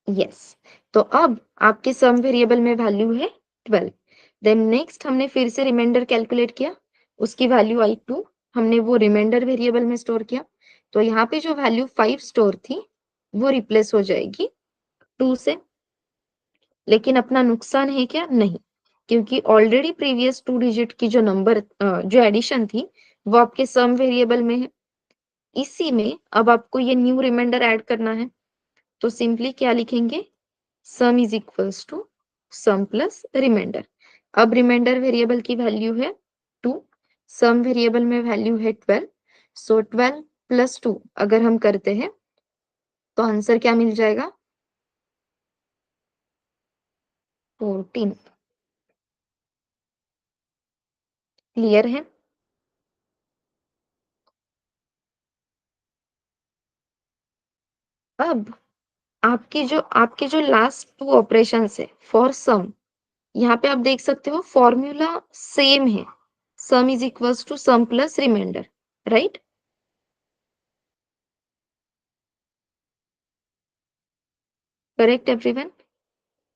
Yes. तो अब आपके सम वेरिएबल में वैल्यू है 12। देन नेक्स्ट हमने फिर से रिमाइंडर कैलकुलेट किया, उसकी वैल्यू आई 2, हमने वो रिमाइंडर वेरिएबल में स्टोर किया, तो यहाँ पे जो वैल्यू 5 स्टोर थी वो रिप्लेस हो जाएगी 2 से। लेकिन अपना नुकसान है क्या? नहीं, क्योंकि ऑलरेडी प्रीवियस 2 डिजिट की जो नंबर जो एडिशन थी वो आपके सम वेरिएबल में है। इसी में अब आपको ये न्यू रिमाइंडर ऐड करना है, तो सिंपली क्या लिखेंगे? Sum is equals to sum plus remainder. अब रिमाइंडर वेरिएबल की वैल्यू है 2, सम वेरिएबल में वैल्यू है 12, सो 12 प्लस 2 अगर हम करते हैं तो आंसर क्या मिल जाएगा? 14। क्लियर है? अब आपके जो लास्ट 2 ऑपरेशंस है फॉर सम, यहाँ पे आप देख सकते हो फॉर्मूला सेम है, sum is equals to sum plus remainder, right? Correct everyone?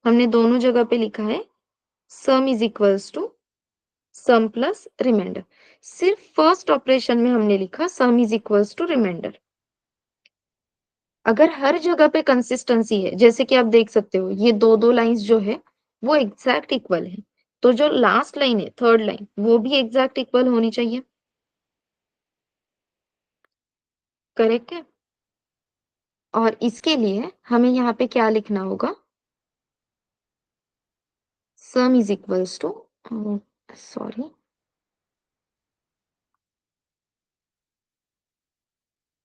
हमने दोनों जगह पे लिखा है sum is equals to sum plus remainder. सिर्फ फर्स्ट ऑपरेशन में हमने लिखा sum is equals to remainder. अगर हर जगह पे कंसिस्टेंसी है, जैसे कि आप देख सकते हो ये दो दो लाइंस जो है वो एग्जैक्ट इक्वल है, तो जो लास्ट लाइन है थर्ड लाइन वो भी एग्जैक्ट इक्वल होनी चाहिए। करेक्ट है? और इसके लिए हमें यहाँ पे क्या लिखना होगा? Sum is equals to, sorry,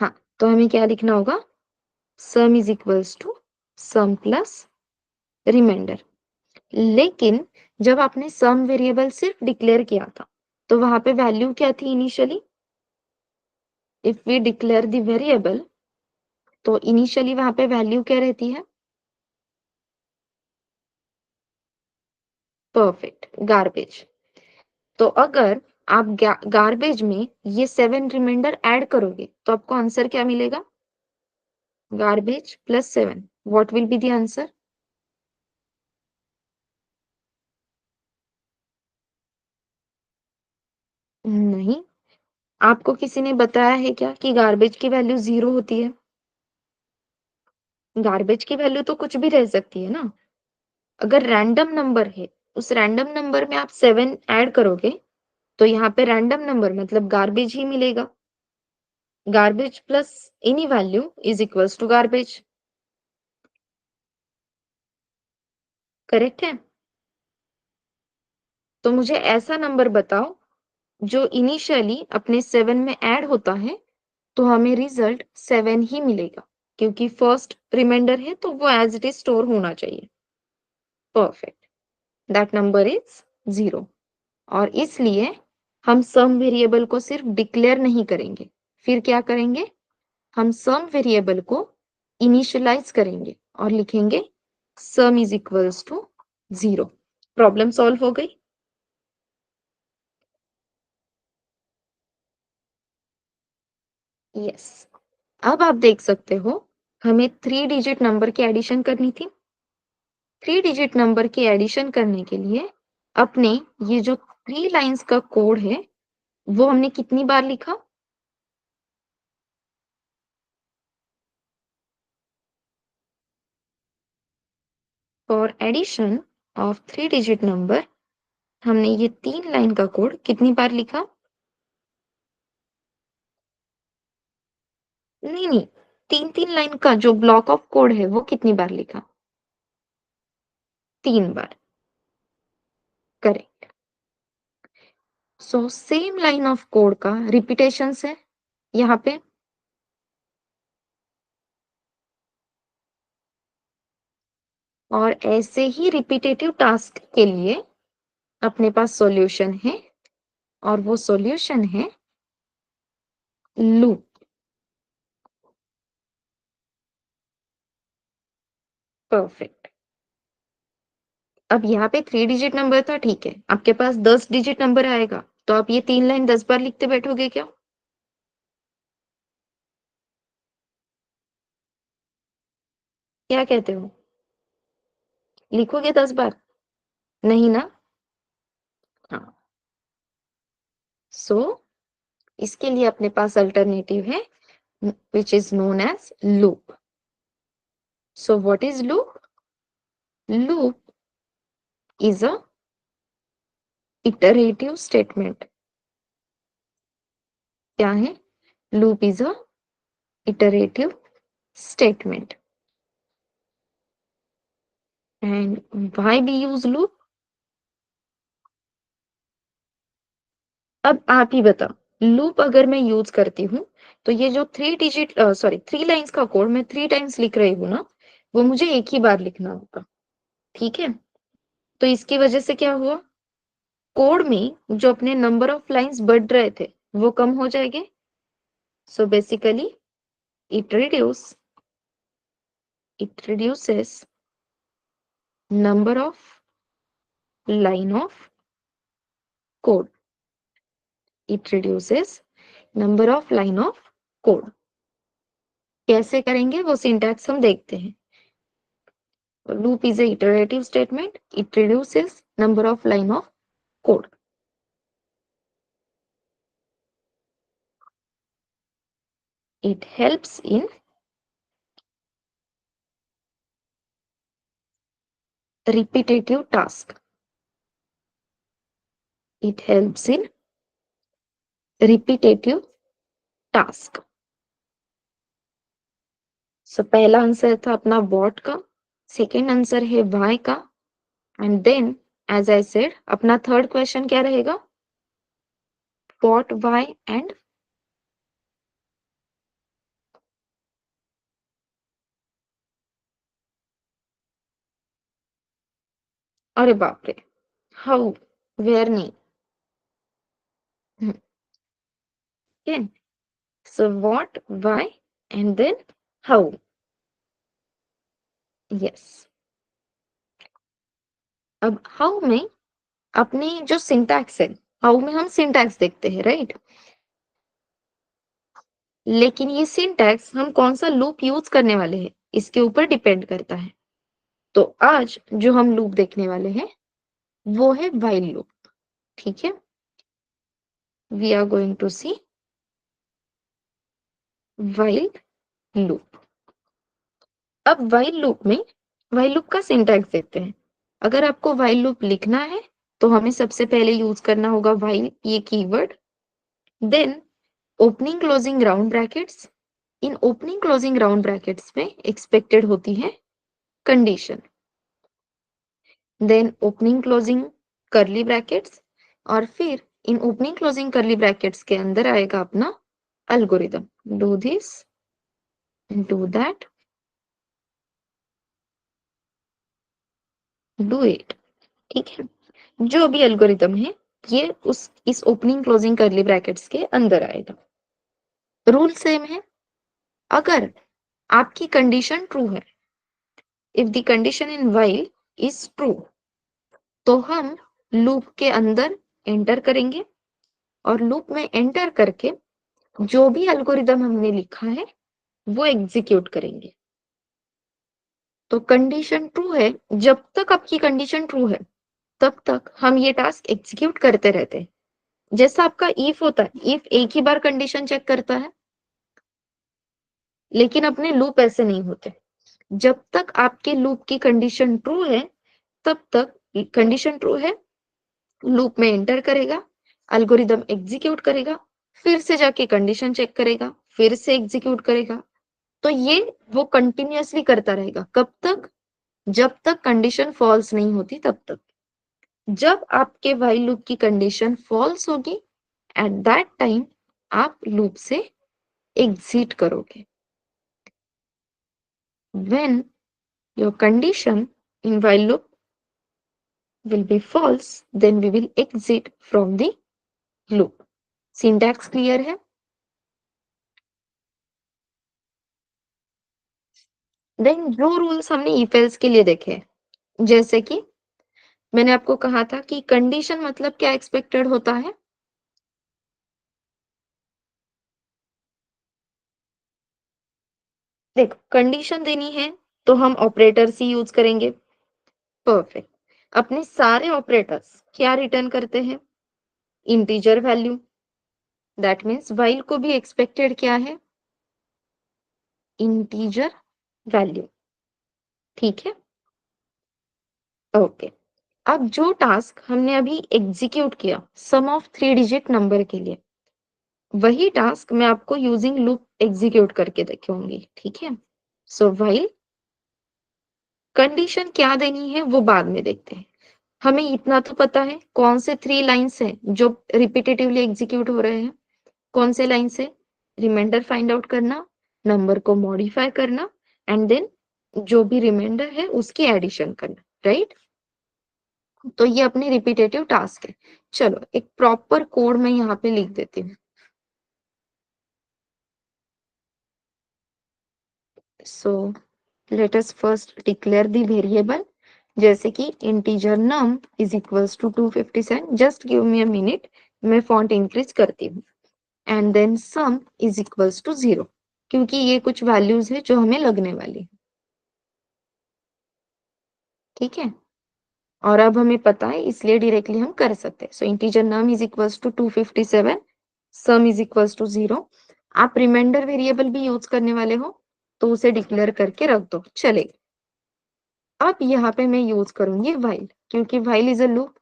हाँ, तो हमें क्या लिखना होगा? Sum is equals to sum plus remainder. लेकिन जब आपने सम वेरिएबल सिर्फ डिक्लेयर किया था तो वहां पे वैल्यू क्या थी initially? If we declare the variable तो इनिशियली वहां पे वैल्यू क्या रहती है? Perfect, garbage. तो अगर आप गार्बेज में ये 7 रिमाइंडर ऐड करोगे तो आपको आंसर क्या मिलेगा? Garbage plus 7, what will be the answer? नहीं, आपको किसी ने बताया है क्या कि गार्बेज की वैल्यू 0 होती है? गार्बेज की वैल्यू तो कुछ भी रह सकती है ना। अगर रैंडम नंबर है, उस रैंडम नंबर में आप 7 ऐड करोगे तो यहाँ पे रैंडम नंबर मतलब गार्बेज ही मिलेगा। Garbage plus any value is equals to garbage. Correct है? तो मुझे ऐसा नंबर बताओ जो इनिशियली अपने 7 में ऐड होता है तो हमें रिजल्ट 7 ही मिलेगा, क्योंकि फर्स्ट रिमाइंडर है तो वो एज इट इज स्टोर होना चाहिए। Perfect, that number is 0। और इसलिए हम सम वेरिएबल को सिर्फ डिक्लेयर नहीं करेंगे, फिर क्या करेंगे? हम सम वेरिएबल को इनिशियलाइज करेंगे और लिखेंगे sum is equals to 0। Problem solve हो गई? यस। अब आप देख सकते हो, हमें 3 डिजिट नंबर की एडिशन करनी थी। 3 डिजिट नंबर की एडिशन करने के लिए अपने ये जो 3 लाइन्स का कोड है, वो हमने कितनी बार लिखा? For addition of 3 digit number हमने ये 3 लाइन का कोड कितनी बार लिखा? नहीं नहीं, 3 3 लाइन का जो ब्लॉक ऑफ कोड है वो कितनी बार लिखा? 3 बार। Correct. So same line of code का रिपीटेशन है यहाँ पे। और ऐसे ही रिपीटेटिव टास्क के लिए अपने पास सॉल्यूशन है, और वो सॉल्यूशन है लूप। परफेक्ट। अब यहाँ पे 3 डिजिट नंबर था, ठीक है, आपके पास 10 डिजिट नंबर आएगा तो आप ये 3 लाइन 10 बार लिखते बैठोगे क्या? क्या कहते हो? लिखोगे 10 बार? नहीं ना? हाँ। सो इसके लिए अपने पास अल्टरनेटिव है which is known as loop. So what is loop? Loop is a iterative statement. क्या है? Loop is a iterative statement. And why we use loop? अब आप ही बताओ, लूप अगर मैं यूज करती हूँ तो ये जो 3 लाइंस का कोड मैं 3 टाइम्स लिख रही हूँ ना, वो मुझे एक ही बार लिखना होगा। ठीक है? तो इसकी वजह से क्या हुआ? कोड में जो अपने नंबर ऑफ लाइंस बढ़ रहे थे वो कम हो जाएंगे। So basically it reduce it reduces number of line of code. It reduces number of line of code. कैसे करेंगे वो सिंटैक्स हम देखते हैं। Loop is a iterative statement. It reduces number of line of code. It helps in repetitive task. It helps in repetitive task. So पहला answer था अपना what का, सेकेंड आंसर है why का, and then as I said अपना third question क्या रहेगा? what, why and अरे बाप रे, हाउ, वेयर नहीं। Okay, so what, why and then how. Yes. अब हाउ में अपनी जो सिंटैक्स है, हाउ में हम सिंटैक्स देखते हैं, राइट? लेकिन ये सिंटैक्स हम कौन सा लूप यूज करने वाले हैं इसके ऊपर डिपेंड करता है। तो आज जो हम लूप देखने वाले हैं वो है व्हाइल लूप। ठीक है? We are going to see while loop. अब व्हाइल लूप का सिंटैक्स देखते हैं। अगर आपको व्हाइल लूप लिखना है तो हमें सबसे पहले यूज करना होगा व्हाइल ये keyword, then opening closing round brackets. इन ओपनिंग क्लोजिंग राउंड ब्रैकेट्स में एक्सपेक्टेड होती है condition, then opening closing curly brackets, और फिर इन ओपनिंग क्लोजिंग करली ब्रैकेट्स के अंदर आएगा अपना algorithm, do this, do that, do it. ठीक है? जो भी एल्गोरिदम है ये उस इस ओपनिंग क्लोजिंग कर्ली ब्रैकेट्स के अंदर आएगा। रूल सेम है। अगर आपकी कंडीशन ट्रू है, if the condition in while is true, तो हम लूप के अंदर एंटर करेंगे और लूप में एंटर करके जो भी एल्गोरिदम हमने लिखा है वो एग्जीक्यूट करेंगे। तो कंडीशन ट्रू है, जब तक आपकी कंडीशन ट्रू है तब तक हम ये टास्क एग्जीक्यूट करते रहते हैं। जैसा आपका इफ होता है, इफ एक ही बार कंडीशन चेक करता है, लेकिन अपने लूप ऐसे नहीं होते। जब तक आपके लूप की कंडीशन ट्रू है तब तक कंडीशन ट्रू है, लूप में एंटर करेगा, एल्गोरिदम एग्जीक्यूट करेगा, फिर से जाके कंडीशन चेक करेगा, फिर से एग्जीक्यूट करेगा। तो ये वो कंटिन्यूअसली करता रहेगा। कब तक? जब तक कंडीशन फॉल्स नहीं होती तब तक। जब आपके व्हाइल लूप की कंडीशन फॉल्स होगी, एट दैट टाइम आप लूप से एग्जिट करोगे। When your condition in while loop will be false, then we will exit from the loop. Syntax clear है? Then जो रूल्स हमने if else के लिए देखे हैं, जैसे कि मैंने आपको कहा था कि कंडीशन मतलब क्या एक्सपेक्टेड होता है। देखो, कंडीशन देनी है तो हम ऑपरेटर्स ही यूज करेंगे। परफेक्ट। अपने सारे ऑपरेटर्स क्या रिटर्न करते हैं? Integer value. That means while को भी एक्सपेक्टेड क्या है? Integer value. ठीक है, ओके। अब जो टास्क हमने अभी एग्जीक्यूट किया सम ऑफ 3 डिजिट नंबर के लिए, वही टास्क मैं आपको यूजिंग लूप एग्जीक्यूट करके दिखाऊंगी। ठीक है, सो व्हाइल कंडीशन क्या देनी है वो बाद में देखते हैं। हमें इतना तो पता है कौन से 3 लाइंस हैं जो रिपीटेटिवली एग्जीक्यूट हो रहे हैं। कौन से लाइंस है? रिमाइंडर फाइंड आउट करना, नंबर को मॉडिफाई करना, एंड देन जो भी रिमाइंडर है उसकी एडिशन करना, राइट? तो ये अपनी रिपीटेटिव टास्क है। चलो एक प्रॉपर कोड मैं यहाँ पे लिख देती हूँ। So let us first declare the variable, जैसे कि integer num is equals to 257। Just give me a minute, मैं फॉन्ट इंक्रीज करती हूँ। And then sum is equals to 0, क्योंकि ये कुछ वैल्यूज है जो हमें लगने वाली है। ठीक है, और अब हमें पता है इसलिए डायरेक्टली हम कर सकते हैं। So integer num is equals to 257, sum is equals to 0। आप रिमाइंडर वेरिएबल भी यूज करने वाले हो तो उसे डिक्लेयर करके रख दो, चलेगा। अब यहाँ पे मैं यूज करूंगी व्हाइल, क्योंकि व्हाइल इज अ लूप।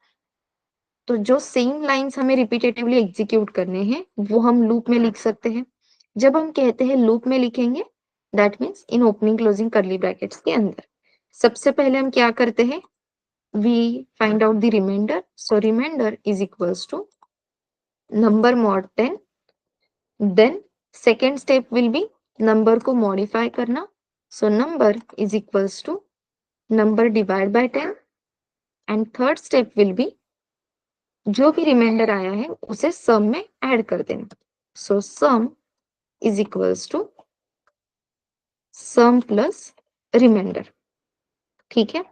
तो जो सेम लाइंस हमें रिपीटेटिवली एग्जीक्यूट करने हैं वो हम लूप में लिख सकते हैं। जब हम कहते हैं लूप में लिखेंगे, that means in opening closing curly brackets के अंदर। सबसे पहले हम क्या करते हैं? we find out the remainder. So remainder is equals to number mod 10. Then second step will be number को modify करना. So number is equals to number divided by 10. And third step will be जो भी remainder आया है उसे sum में add कर देना. So sum is equals to sum plus remainder. ठीक है,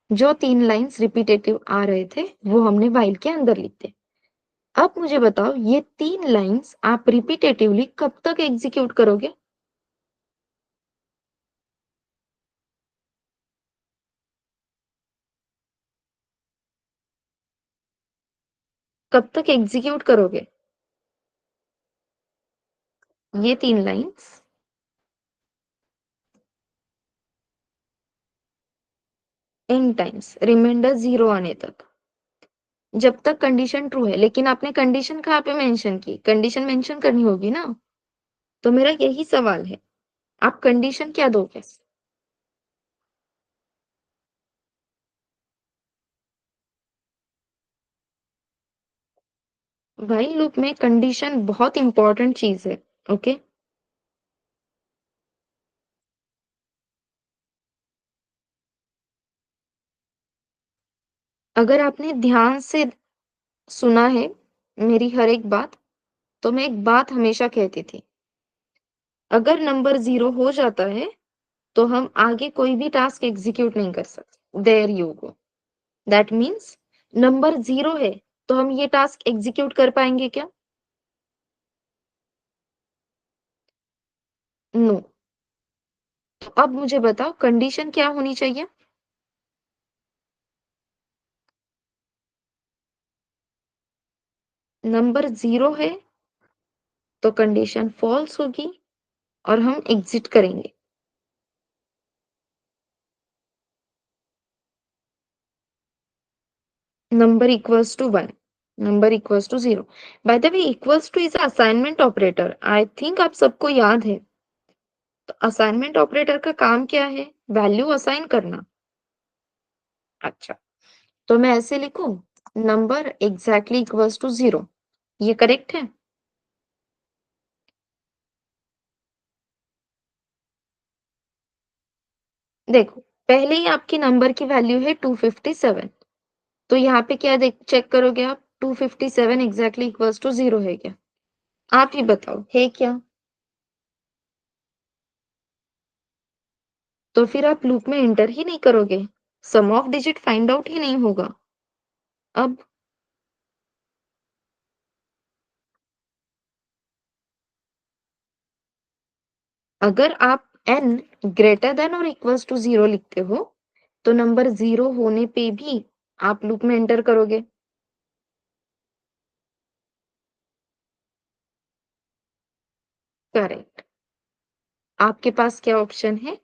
जो 3 लाइंस रिपीटेटिव आ रहे थे वो हमने while के अंदर लिख दिए। अब मुझे बताओ ये 3 लाइंस आप रिपीटेटिवली कब तक एग्जीक्यूट करोगे? कब तक एग्जीक्यूट करोगे ये 3 लाइंस? एन टाइम्स, रिमाइंडर 0 आने तक, जब तक कंडीशन ट्रू है। लेकिन आपने कंडीशन कहाँ पे मेंशन की? कंडीशन मेंशन करनी होगी ना। तो मेरा यही सवाल है, आप कंडीशन क्या दोगे? व्हाइल लूप में कंडीशन बहुत इंपॉर्टेंट चीज है। ओके, अगर आपने ध्यान से सुना है मेरी हर एक बात, तो मैं एक बात हमेशा कहती थी, अगर नंबर 0 हो जाता है, तो हम आगे कोई भी टास्क एग्ज़ीक्यूट नहीं कर सकते। There you go. That means number 0 है, तो हम ये टास्क एग्ज़ीक्यूट कर पाएँगे क्या? नो। तो अब मुझे बताओ कंडीशन क्या होनी चाहिए? नंबर 0 है, तो कंडीशन फ़ॉल्स होगी और हम एग्ज़िट करेंगे। Number equals to 1, number equals to 0. By the way, equals to is a assignment operator. I think आप सबको याद है। तो असाइनमेंट ऑपरेटर का काम क्या है? वैल्यू असाइन करना। अच्छा, तो मैं ऐसे लिखूं, नंबर एग्जैक्टली इक्वल्स टू 0। ये करेक्ट है? देखो, पहले ही आपकी नंबर की वैल्यू है 257। तो यहाँ पे क्या देख चेक करोगे आप? 257 एग्जैक्टली इक्वल्स टू 0 है क्या? आप ही बताओ, है क्या? तो फिर आप लूप में एंटर ही नहीं करोगे। सम ऑफ डिजिट फाइंड आउट ही नहीं होगा। अब अगर आप n ग्रेटर देन और इक्वल्स टू 0 लिखते हो, तो नंबर 0 होने पे भी आप लूप में एंटर करोगे। करेक्ट। आपके पास क्या ऑप्शन है?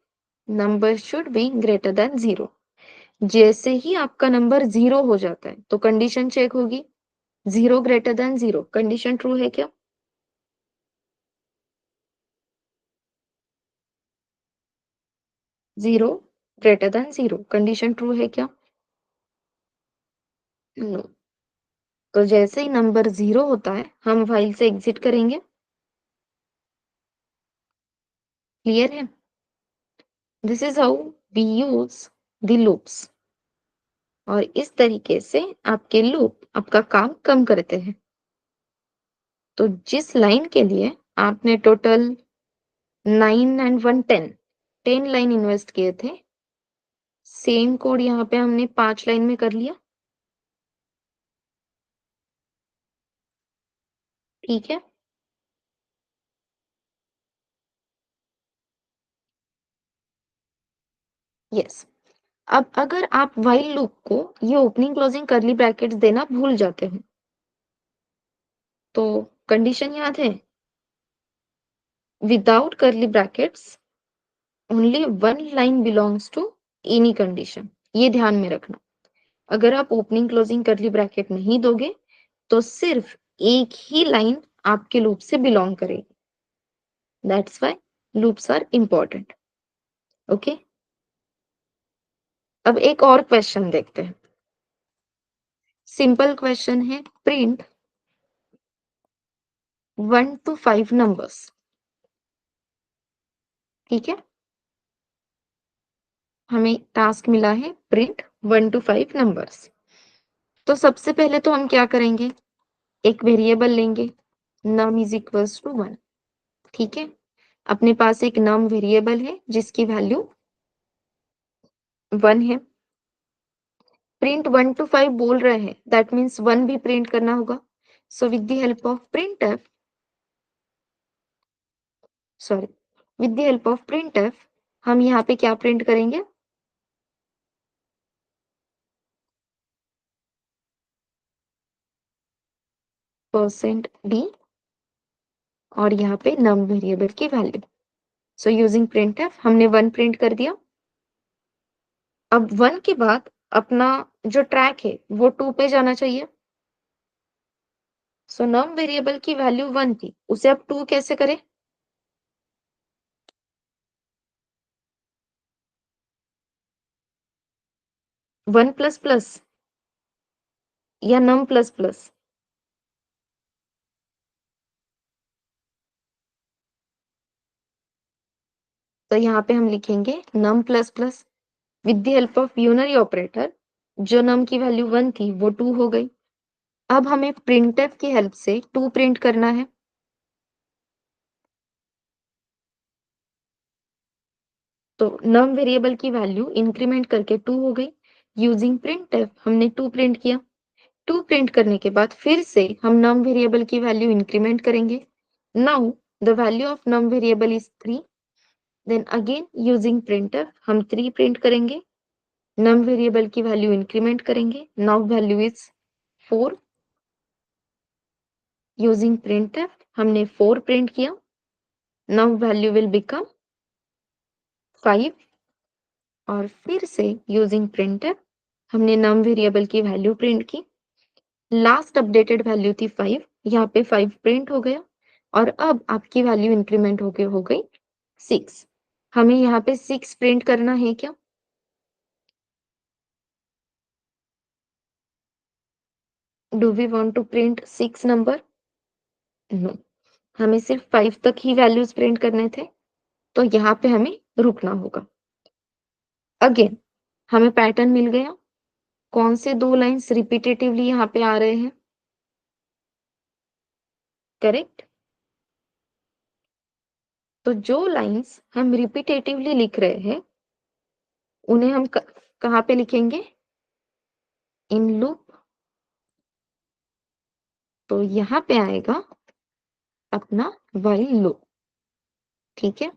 Number should be greater than 0। जैसे ही आपका नंबर 0 हो जाता है, तो कंडीशन चेक होगी। 0 ग्रेटर देन 0 कंडीशन ट्रू है क्या? 0 ग्रेटर देन 0 कंडीशन ट्रू है क्या? नो। तो जैसे ही नंबर 0 होता है, हम व्हाइल से एग्जिट करेंगे। क्लियर है? This is how we use the loops. और इस तरीके से आपके लूप आपका काम कम करते हैं। तो जिस लाइन के लिए आपने टोटल 9 एंड 1 10 10 लाइन इन्वेस्ट किए थे, सेम कोड यहाँ पे हमने 5 लाइन में कर लिया। ठीक है। यस। अब अगर आप व्हाइल लूप को ये ओपनिंग क्लोजिंग कर्ली ब्रैकेट्स देना भूल जाते हो, तो कंडीशन याद है? Without curly brackets only one line belongs to any condition. ये ध्यान में रखना। अगर आप ओपनिंग क्लोजिंग कर्ली ब्रैकेट नहीं दोगे, तो सिर्फ एक ही लाइन आपके लूप से बिलोंग करेगी। That's why loops are important. Okay. अब एक और क्वेश्चन देखते हैं। सिंपल क्वेश्चन है, प्रिंट 1 to 5 नंबर्स। ठीक है। हमें टास्क मिला है प्रिंट 1 to 5 नंबर्स। तो सबसे पहले तो हम क्या करेंगे? एक वेरिएबल लेंगे, num इज इक्वल्स टू 1। ठीक है। अपने पास एक num वेरिएबल है जिसकी वैल्यू 1 है। प्रिंट 1 to 5 बोल रहे हैं, दैट मीन्स 1 भी प्रिंट करना होगा। So with the help of printf, sorry, with the help of printf हम यहाँ पे क्या प्रिंट करेंगे? परसेंट डी और यहाँ पे नम वेरिएबल की वैल्यू। सो यूजिंग प्रिंटफ हमने 1 प्रिंट कर दिया। अब 1 के बाद अपना जो ट्रैक है वो 2 पे जाना चाहिए। सो नम वेरिएबल की वैल्यू 1 थी, उसे अब 2 कैसे करें? 1 प्लस प्लस या नम प्लस प्लस? तो यहाँ पे हम लिखेंगे num plus plus with the help of unary operator. जो नम की वैल्यू 1 थी वो 2 हो गई। अब हमें प्रिंटफ की हेल्प से 2 प्रिंट करना है। तो नम वेरिएबल की वैल्यू इंक्रीमेंट करके 2 हो गई। यूजिंग प्रिंटफ हमने 2 प्रिंट किया। 2 प्रिंट करने के बाद फिर से हम नम वेरिएबल की वैल्यू इंक्रीमेंट करेंगे। Now the value of num variable is 3। Then again using printf हम 3 प्रिंट करेंगे। नम वेरिएबल की वैल्यू इंक्रीमेंट करेंगे। Now value is 4। Using printf हमने 4 प्रिंट किया। Now value will become 5। और फिर से यूजिंग printf हमने नम वेरिएबल की वैल्यू प्रिंट की। लास्ट अपडेटेड वैल्यू थी 5, यहाँ पे 5 प्रिंट हो गया। और अब आपकी वैल्यू इंक्रीमेंट होके हो गई 6। हमें यहाँ पे 6 प्रिंट करना है क्या? Do we want to print 6 number? No, हमें सिर्फ 5 तक ही वैल्यूज प्रिंट करने थे, तो यहाँ पे हमें रुकना होगा। अगेन हमें पैटर्न मिल गया। कौन से 2 लाइन्स रिपीटेटिवली यहाँ पे आ रहे हैं? करेक्ट। तो जो लाइन्स हम रिपीटेटिवली लिख रहे हैं, उन्हें हम कहाँ पे लिखेंगे? In loop. तो यहाँ पे आएगा अपना व्हाइल लूप। ठीक है,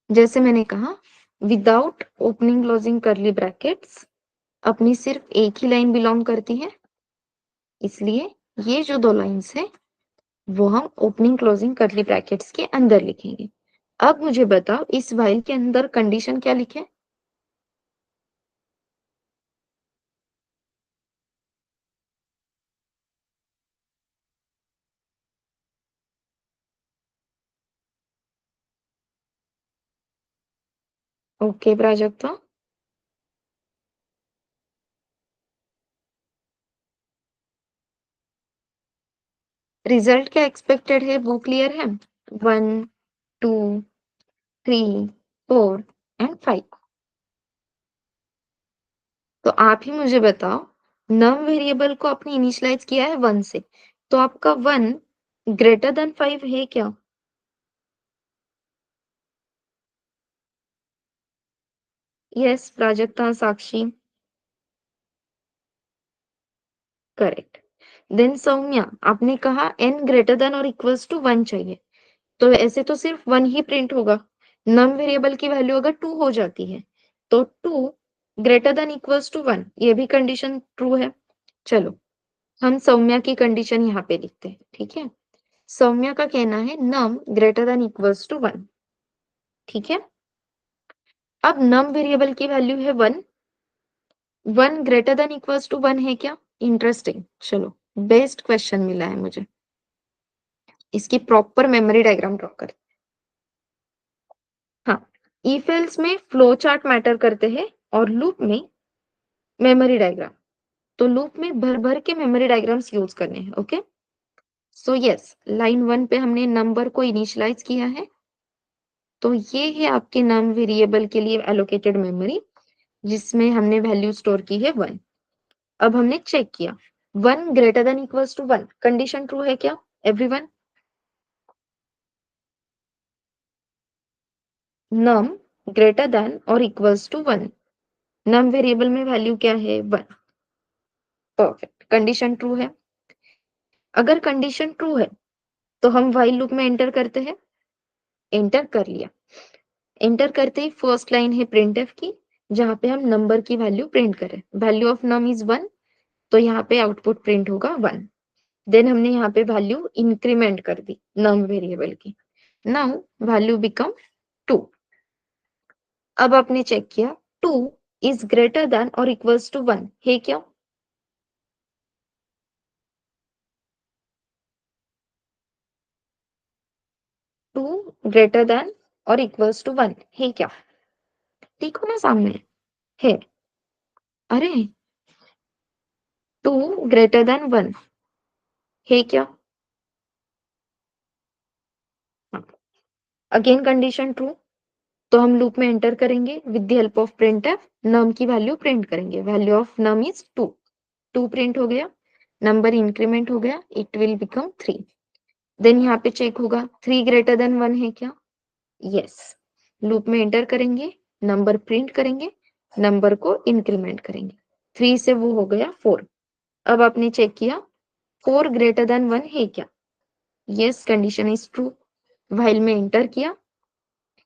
जैसे मैंने कहा, without opening closing curly brackets अपनी सिर्फ एक ही लाइन बिलोंग करती है, इसलिए ये जो 2 लाइन्स है वो हम ओपनिंग क्लोजिंग करली ब्रैकेट्स के अंदर लिखेंगे। अब मुझे बताओ, इस व्हाइल के अंदर कंडीशन क्या लिखे? ओके प्राजक्ता, रिजल्ट क्या एक्सपेक्टेड है वो क्लियर है? 1, 2, 3, 4 एंड 5। तो आप ही मुझे बताओ, नम वेरिएबल को आपने इनिशियलाइज किया है 1 से, तो आपका 1 ग्रेटर देन 5 है क्या? यस प्राजक्ता, साक्षी, करेक्ट। देन सौम्या, आपने कहा n ग्रेटर देन और इक्वल्स टू 1 चाहिए, तो ऐसे तो सिर्फ 1 ही प्रिंट होगा। नम वेरिएबल की वैल्यू अगर 2 हो जाती है, तो 2 ग्रेटर देन इक्वल्स टू 1, ये भी कंडीशन ट्रू है। चलो, हम सौम्या की कंडीशन यहाँ पे लिखते हैं। ठीक है, सौम्या का कहना है नम ग्रेटर देन इक्वल्स टू 1। ठीक है, अब नम वेरिएबल की वैल्यू है 1। 1 ग्रेटर देन इक्वल्स टू 1 है क्या? इंटरेस्टिंग। चलो, बेस्ट क्वेश्चन मिला है मुझे। इसकी प्रॉपर मेमोरी डायग्राम ड्रॉ कर। हाँ, इफ एल्स में फ्लो चार्ट मैटर करते हैं और लूप में मेमोरी डायग्राम। तो लूप में भर भर के मेमोरी डायग्राम्स यूज करने हैं। ओके, सो यस, लाइन 1 पे हमने नंबर को इनिशियलाइज किया है, तो ये है आपके नम वेरिएबल के लिए एलोकेटेड मेमोरी, जिसमें हमने वैल्यू स्टोर की है 1। अब हमने चेक किया, 1 greater than equals to 1 condition true है क्या एवरीवन? नम ग्रेटर देन और इक्वल्स टू 1, नम वेरिएबल में वैल्यू क्या है? 1। परफेक्ट, कंडीशन ट्रू है। अगर कंडीशन ट्रू है तो हम व्हाइल लूप में एंटर करते हैं। एंटर कर लिया। एंटर करते ही फर्स्ट लाइन है प्रिंटफ की, जहां पे हम नंबर की वैल्यू प्रिंट करें। वैल्यू ऑफ नम इज 1, तो यहाँ पे आउटपुट प्रिंट होगा 1। देन हमने यहाँ पे वैल्यू इंक्रीमेंट कर दी नम वेरिएबल की। Now value become 2। अब आपने चेक किया, 2 इज ग्रेटर देन और इक्वल्स टू 1 है क्या? 2 ग्रेटर देन और इक्वल्स टू 1 है क्या? देखो ना सामने है। अरे, 2 ग्रेटर देन 1 है क्या? अगेन कंडीशन ट्रू, तो हम लूप में एंटर करेंगे with the help of printf, num की वैल्यू प्रिंट करेंगे। Value of num is 2। 2 print हो गया, नंबर इंक्रीमेंट हो गया, इट विल बिकम 3। देन यहाँ पे चेक होगा 3 ग्रेटर देन 1 है क्या? यस। लूप में एंटर करेंगे, नंबर प्रिंट करेंगे, नंबर को इंक्रीमेंट करेंगे। 3 से वो हो गया 4। अब आपने चेक किया 4 ग्रेटर देन 1 है क्या? Yes, condition is true. While में एंटर किया,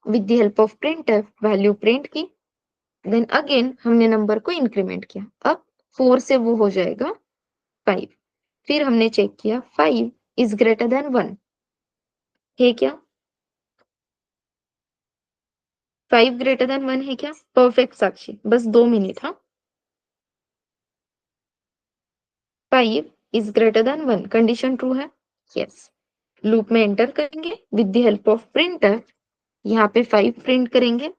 with the help of printf value print की, देन अगेन हमने नंबर को इंक्रीमेंट किया। अब 4 से वो हो जाएगा 5। फिर हमने चेक किया 5 इज ग्रेटर देन 1 है क्या? 5 ग्रेटर देन 1 है क्या? परफेक्ट साक्षी, बस 2 मिनट। हाँ, 5 is greater than 1 condition true है। यस। लूप में एंटर करेंगे, with the help of printer यहाँ पे 5 प्रिंट करेंगे,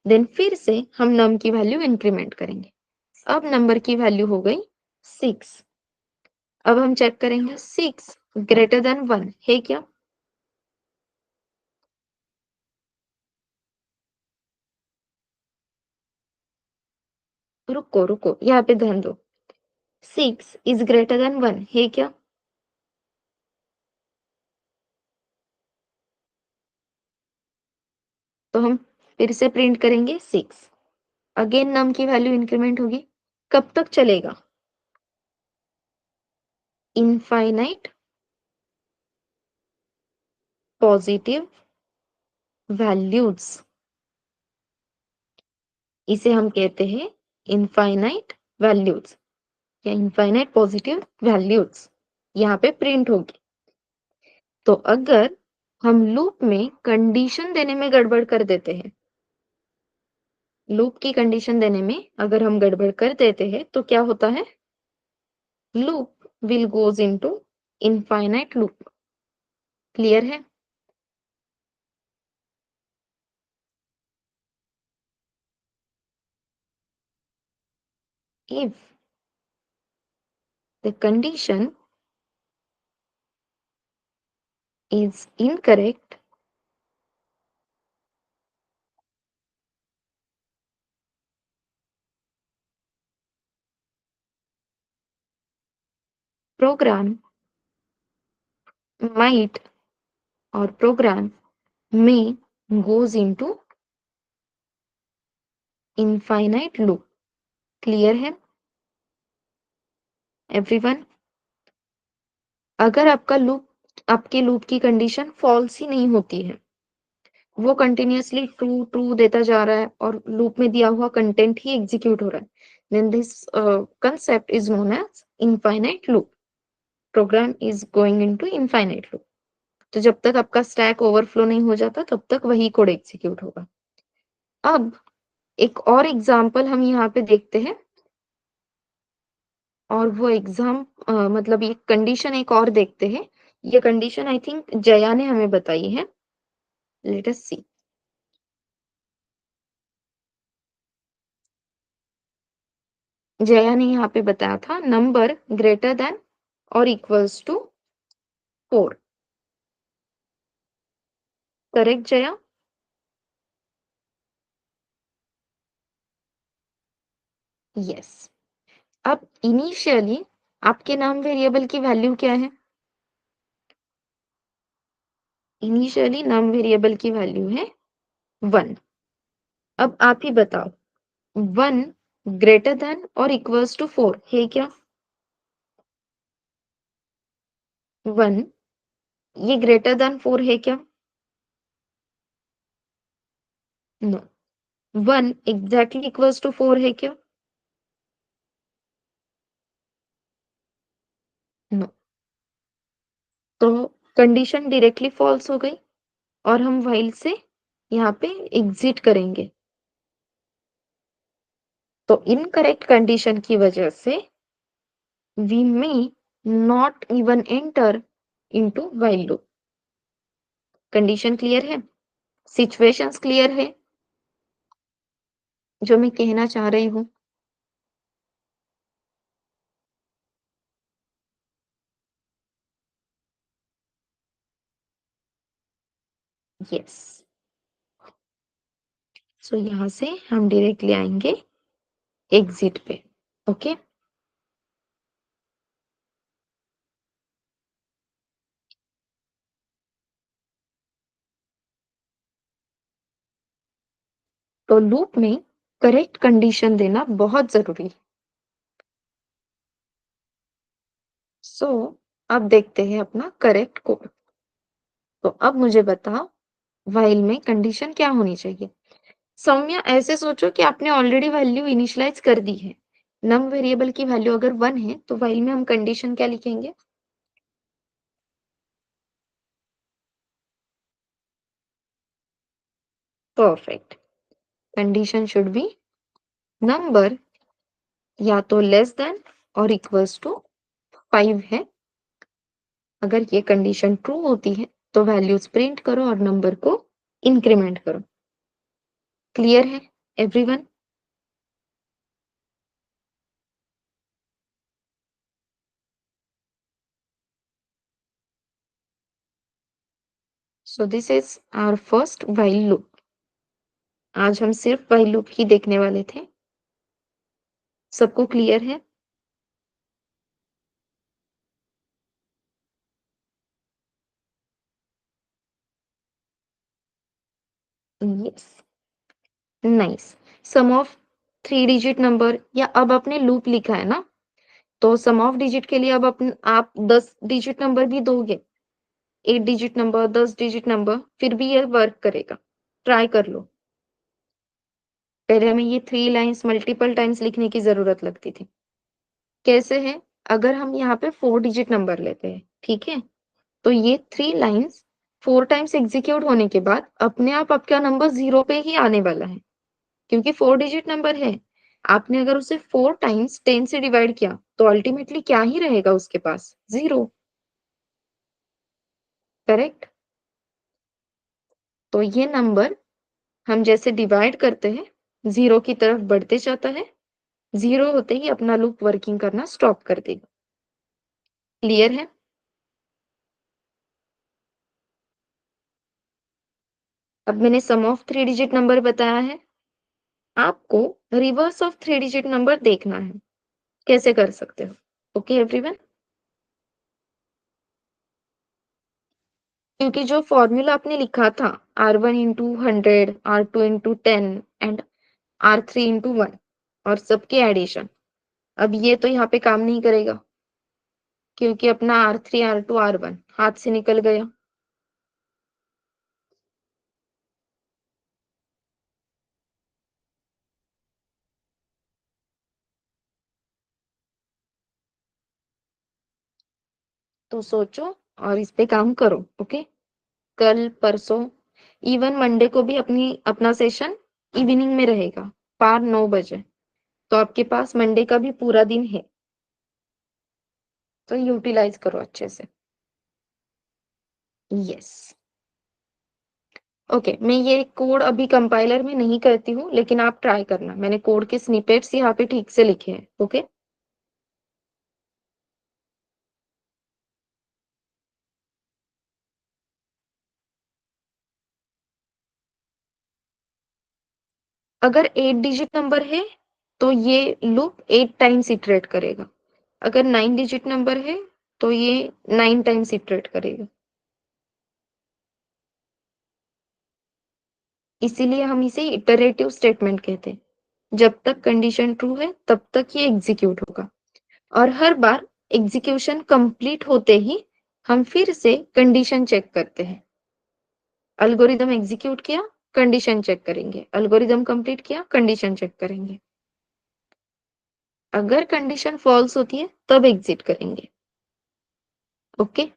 देन फिर से हम नम की वैल्यू इंक्रीमेंट करेंगे। अब नंबर की वैल्यू हो गई 6। अब हम चेक करेंगे 6 ग्रेटर देन 1 है क्या? रुको रुको, यहाँ पे ध्यान दो। 6 इज ग्रेटर देन 1 है क्या? तो हम फिर से प्रिंट करेंगे 6। अगेन नम की वैल्यू इंक्रीमेंट होगी। कब तक चलेगा? इनफाइनाइट पॉजिटिव वैल्यूज, इसे हम कहते हैं इनफाइनाइट वैल्यूज या इनफाइनाइट पॉजिटिव वैल्यूज, यहाँ पे प्रिंट होगी। तो अगर हम लूप में कंडीशन देने में गड़बड़ कर देते हैं, लूप की कंडीशन देने में अगर हम गड़बड़ कर देते हैं तो क्या होता है? Loop will goes into infinite loop. Clear है? If the condition is incorrect, program might or program may goes into infinite loop। Clear है एवरीवन? अगर आपका लूप, आपके लूप की कंडीशन फॉल्स ही नहीं होती है, वो कंटिन्यूअसली ट्रू ट्रू देता जा रहा है और लूप में दिया हुआ कंटेंट ही एग्जीक्यूट हो रहा है, then this concept is known as infinite loop। Program is going into infinite loop. तो जब तक आपका स्टैक ओवरफ्लो नहीं हो जाता तब तक वही कोड एग्जीक्यूट होगा। अब एक और एग्जाम्पल हम यहाँ पे देखते हैं, और वो मतलब ये कंडीशन एक और देखते हैं। ये कंडीशन आई थिंक जया ने हमें बताई है। लेट अस सी। जया ने यहाँ पे बताया था नंबर ग्रेटर देन और equals to 4। Correct Jaya? Yes. अब इनिशियली आपके नाम वेरिएबल की वैल्यू क्या है? इनिशियली नाम वेरिएबल की वैल्यू है 1। अब आप ही बताओ 1 ग्रेटर देन और इक्वल्स टू 4 है क्या? 1 ये ग्रेटर देन 4 है क्या? नो। 1 एग्जैक्टली इक्वल्स टू 4 है क्या? नो। तो कंडीशन डायरेक्टली फॉल्स हो गई और हम व्हाइल से यहाँ पे एग्जिट करेंगे। तो इनकरेक्ट कंडीशन की वजह से we may not even enter into while loop. Condition clear है? सिचुएशंस क्लियर है जो मैं कहना चाह रही हूँ? यस। सो यहाँ से हम डायरेक्टली आएंगे एग्जिट पे। ओके। तो लूप में करेक्ट कंडीशन देना बहुत जरूरी है। सो अब देखते हैं अपना करेक्ट कोड। तो अब मुझे बताओ व्हाइल में कंडीशन क्या होनी चाहिए। सौम्या, ऐसे सोचो कि आपने ऑलरेडी वैल्यू इनिशियलाइज कर दी है। नम वेरिएबल की वैल्यू अगर 1 है तो व्हाइल में हम कंडीशन क्या लिखेंगे? Perfect. Condition should be number या तो लेस देन और इक्वल्स टू 5 है। अगर ये कंडीशन ट्रू होती है तो वैल्यूज प्रिंट करो और नंबर को इंक्रीमेंट करो। क्लियर है everyone? So this is our first while loop. आज हम सिर्फ व्हाइल लूप ही देखने वाले थे। सबको क्लियर है? Yes, nice. Sum of 3 digit number, या अब आपने लूप लिखा है ना, तो सम ऑफ डिजिट के लिए अब आप 10 डिजिट नंबर भी दोगे, 8 डिजिट नंबर, 10 डिजिट नंबर, फिर भी ये वर्क करेगा। ट्राई कर लो। पहले हमें ये 3 लाइन्स मल्टीपल टाइम्स लिखने की जरूरत लगती थी। कैसे है? अगर हम यहाँ पे 4 डिजिट नंबर लेते हैं, ठीक है, तो ये 3 लाइन्स 4 टाइम्स एग्जीक्यूट होने के बाद अपने आप आपका नंबर 0 पे ही आने वाला है, क्योंकि 4 डिजिट नंबर है। आपने अगर उसे 4 टाइम्स 10 से डिवाइड किया तो अल्टीमेटली क्या ही रहेगा उसके पास? 0। करेक्ट। तो ये नंबर हम जैसे डिवाइड करते हैं 0 की तरफ बढ़ते जाता है। 0 होते ही अपना लूप वर्किंग करना स्टॉप कर देगा। क्लियर है? अब मैंने सम ऑफ 3 डिजिट नंबर बताया है। आपको रिवर्स ऑफ 3 डिजिट नंबर देखना है। कैसे कर सकते हो? Okay everyone? क्योंकि जो फॉर्मूला आपने लिखा था, R1 × 100, R2 × 10 एंड R3 × 1, और सबके एडिशन, अब ये तो यहाँ पे काम नहीं करेगा, क्योंकि अपना R3 R2 R1 हाथ से निकल गया। तो सोचो और इस पे काम करो। ओके, कल परसों, इवन मंडे को भी अपना सेशन इवनिंग में रहेगा, पार 9 बजे। तो आपके पास मंडे का भी पूरा दिन है, तो यूटिलाइज करो अच्छे से। यस। ओके, मैं ये कोड अभी कंपाइलर में नहीं करती हूँ, लेकिन आप ट्राई करना। मैंने कोड के स्निपेट्स यहाँ पे ठीक से लिखे हैं। ओके, अगर 8 डिजिट नंबर है तो ये लूप 8 टाइम्स इटरेट करेगा। अगर 9 डिजिट नंबर है तो ये 9 टाइम्स इटरेट करेगा। इसीलिए हम इसे इटरेटिव स्टेटमेंट कहते हैं। जब तक कंडीशन ट्रू है तब तक ये एग्जीक्यूट होगा, और हर बार एग्जीक्यूशन कंप्लीट होते ही हम फिर से कंडीशन चेक करते हैं। अल्गोरिदम एग्जीक्यूट किया, कंडीशन चेक करेंगे, अल्गोरिदम कंप्लीट किया, कंडीशन चेक करेंगे। अगर कंडीशन फॉल्स होती है तब एग्जिट करेंगे। ओके,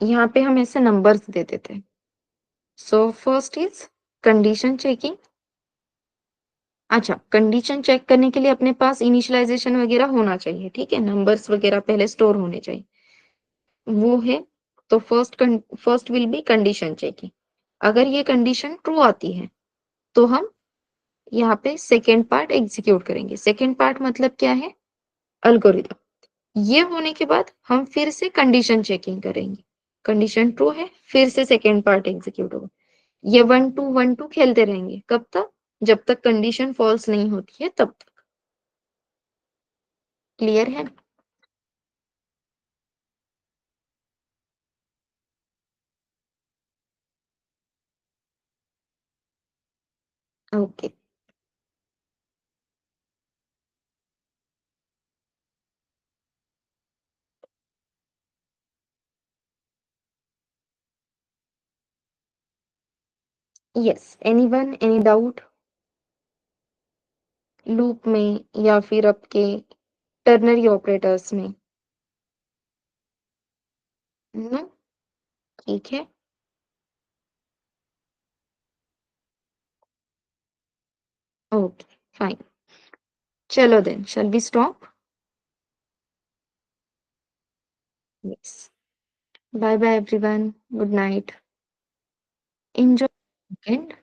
यहाँ पे हम ऐसे नंबर्स दे देते हैं। So first is condition checking. अच्छा, कंडीशन चेक करने के लिए अपने पास इनिशियलाइजेशन वगैरह होना चाहिए, ठीक है, नंबर्स वगैरह पहले स्टोर होने चाहिए। वो है, तो first will be condition checking. अगर ये कंडीशन ट्रू आती है तो हम यहाँ पे सेकेंड पार्ट एग्जीक्यूट करेंगे। सेकेंड पार्ट मतलब क्या है? अल्गोरिदम। ये होने के बाद हम फिर से कंडीशन चेकिंग करेंगे। कंडीशन ट्रू है, फिर से सेकेंड पार्ट एग्जीक्यूट होगा। ये 1 2 1 2 खेलते रहेंगे। कब तक? जब तक कंडीशन फॉल्स नहीं होती है तब तक। क्लियर है? Okay. Yes, anyone, any doubt? Loop में या फिर आपके टर्नरी ऑपरेटर्स में? नो? ठीक है। Okay, fine. चलो then, shall we stop? Yes. Bye bye everyone, good night, enjoy weekend.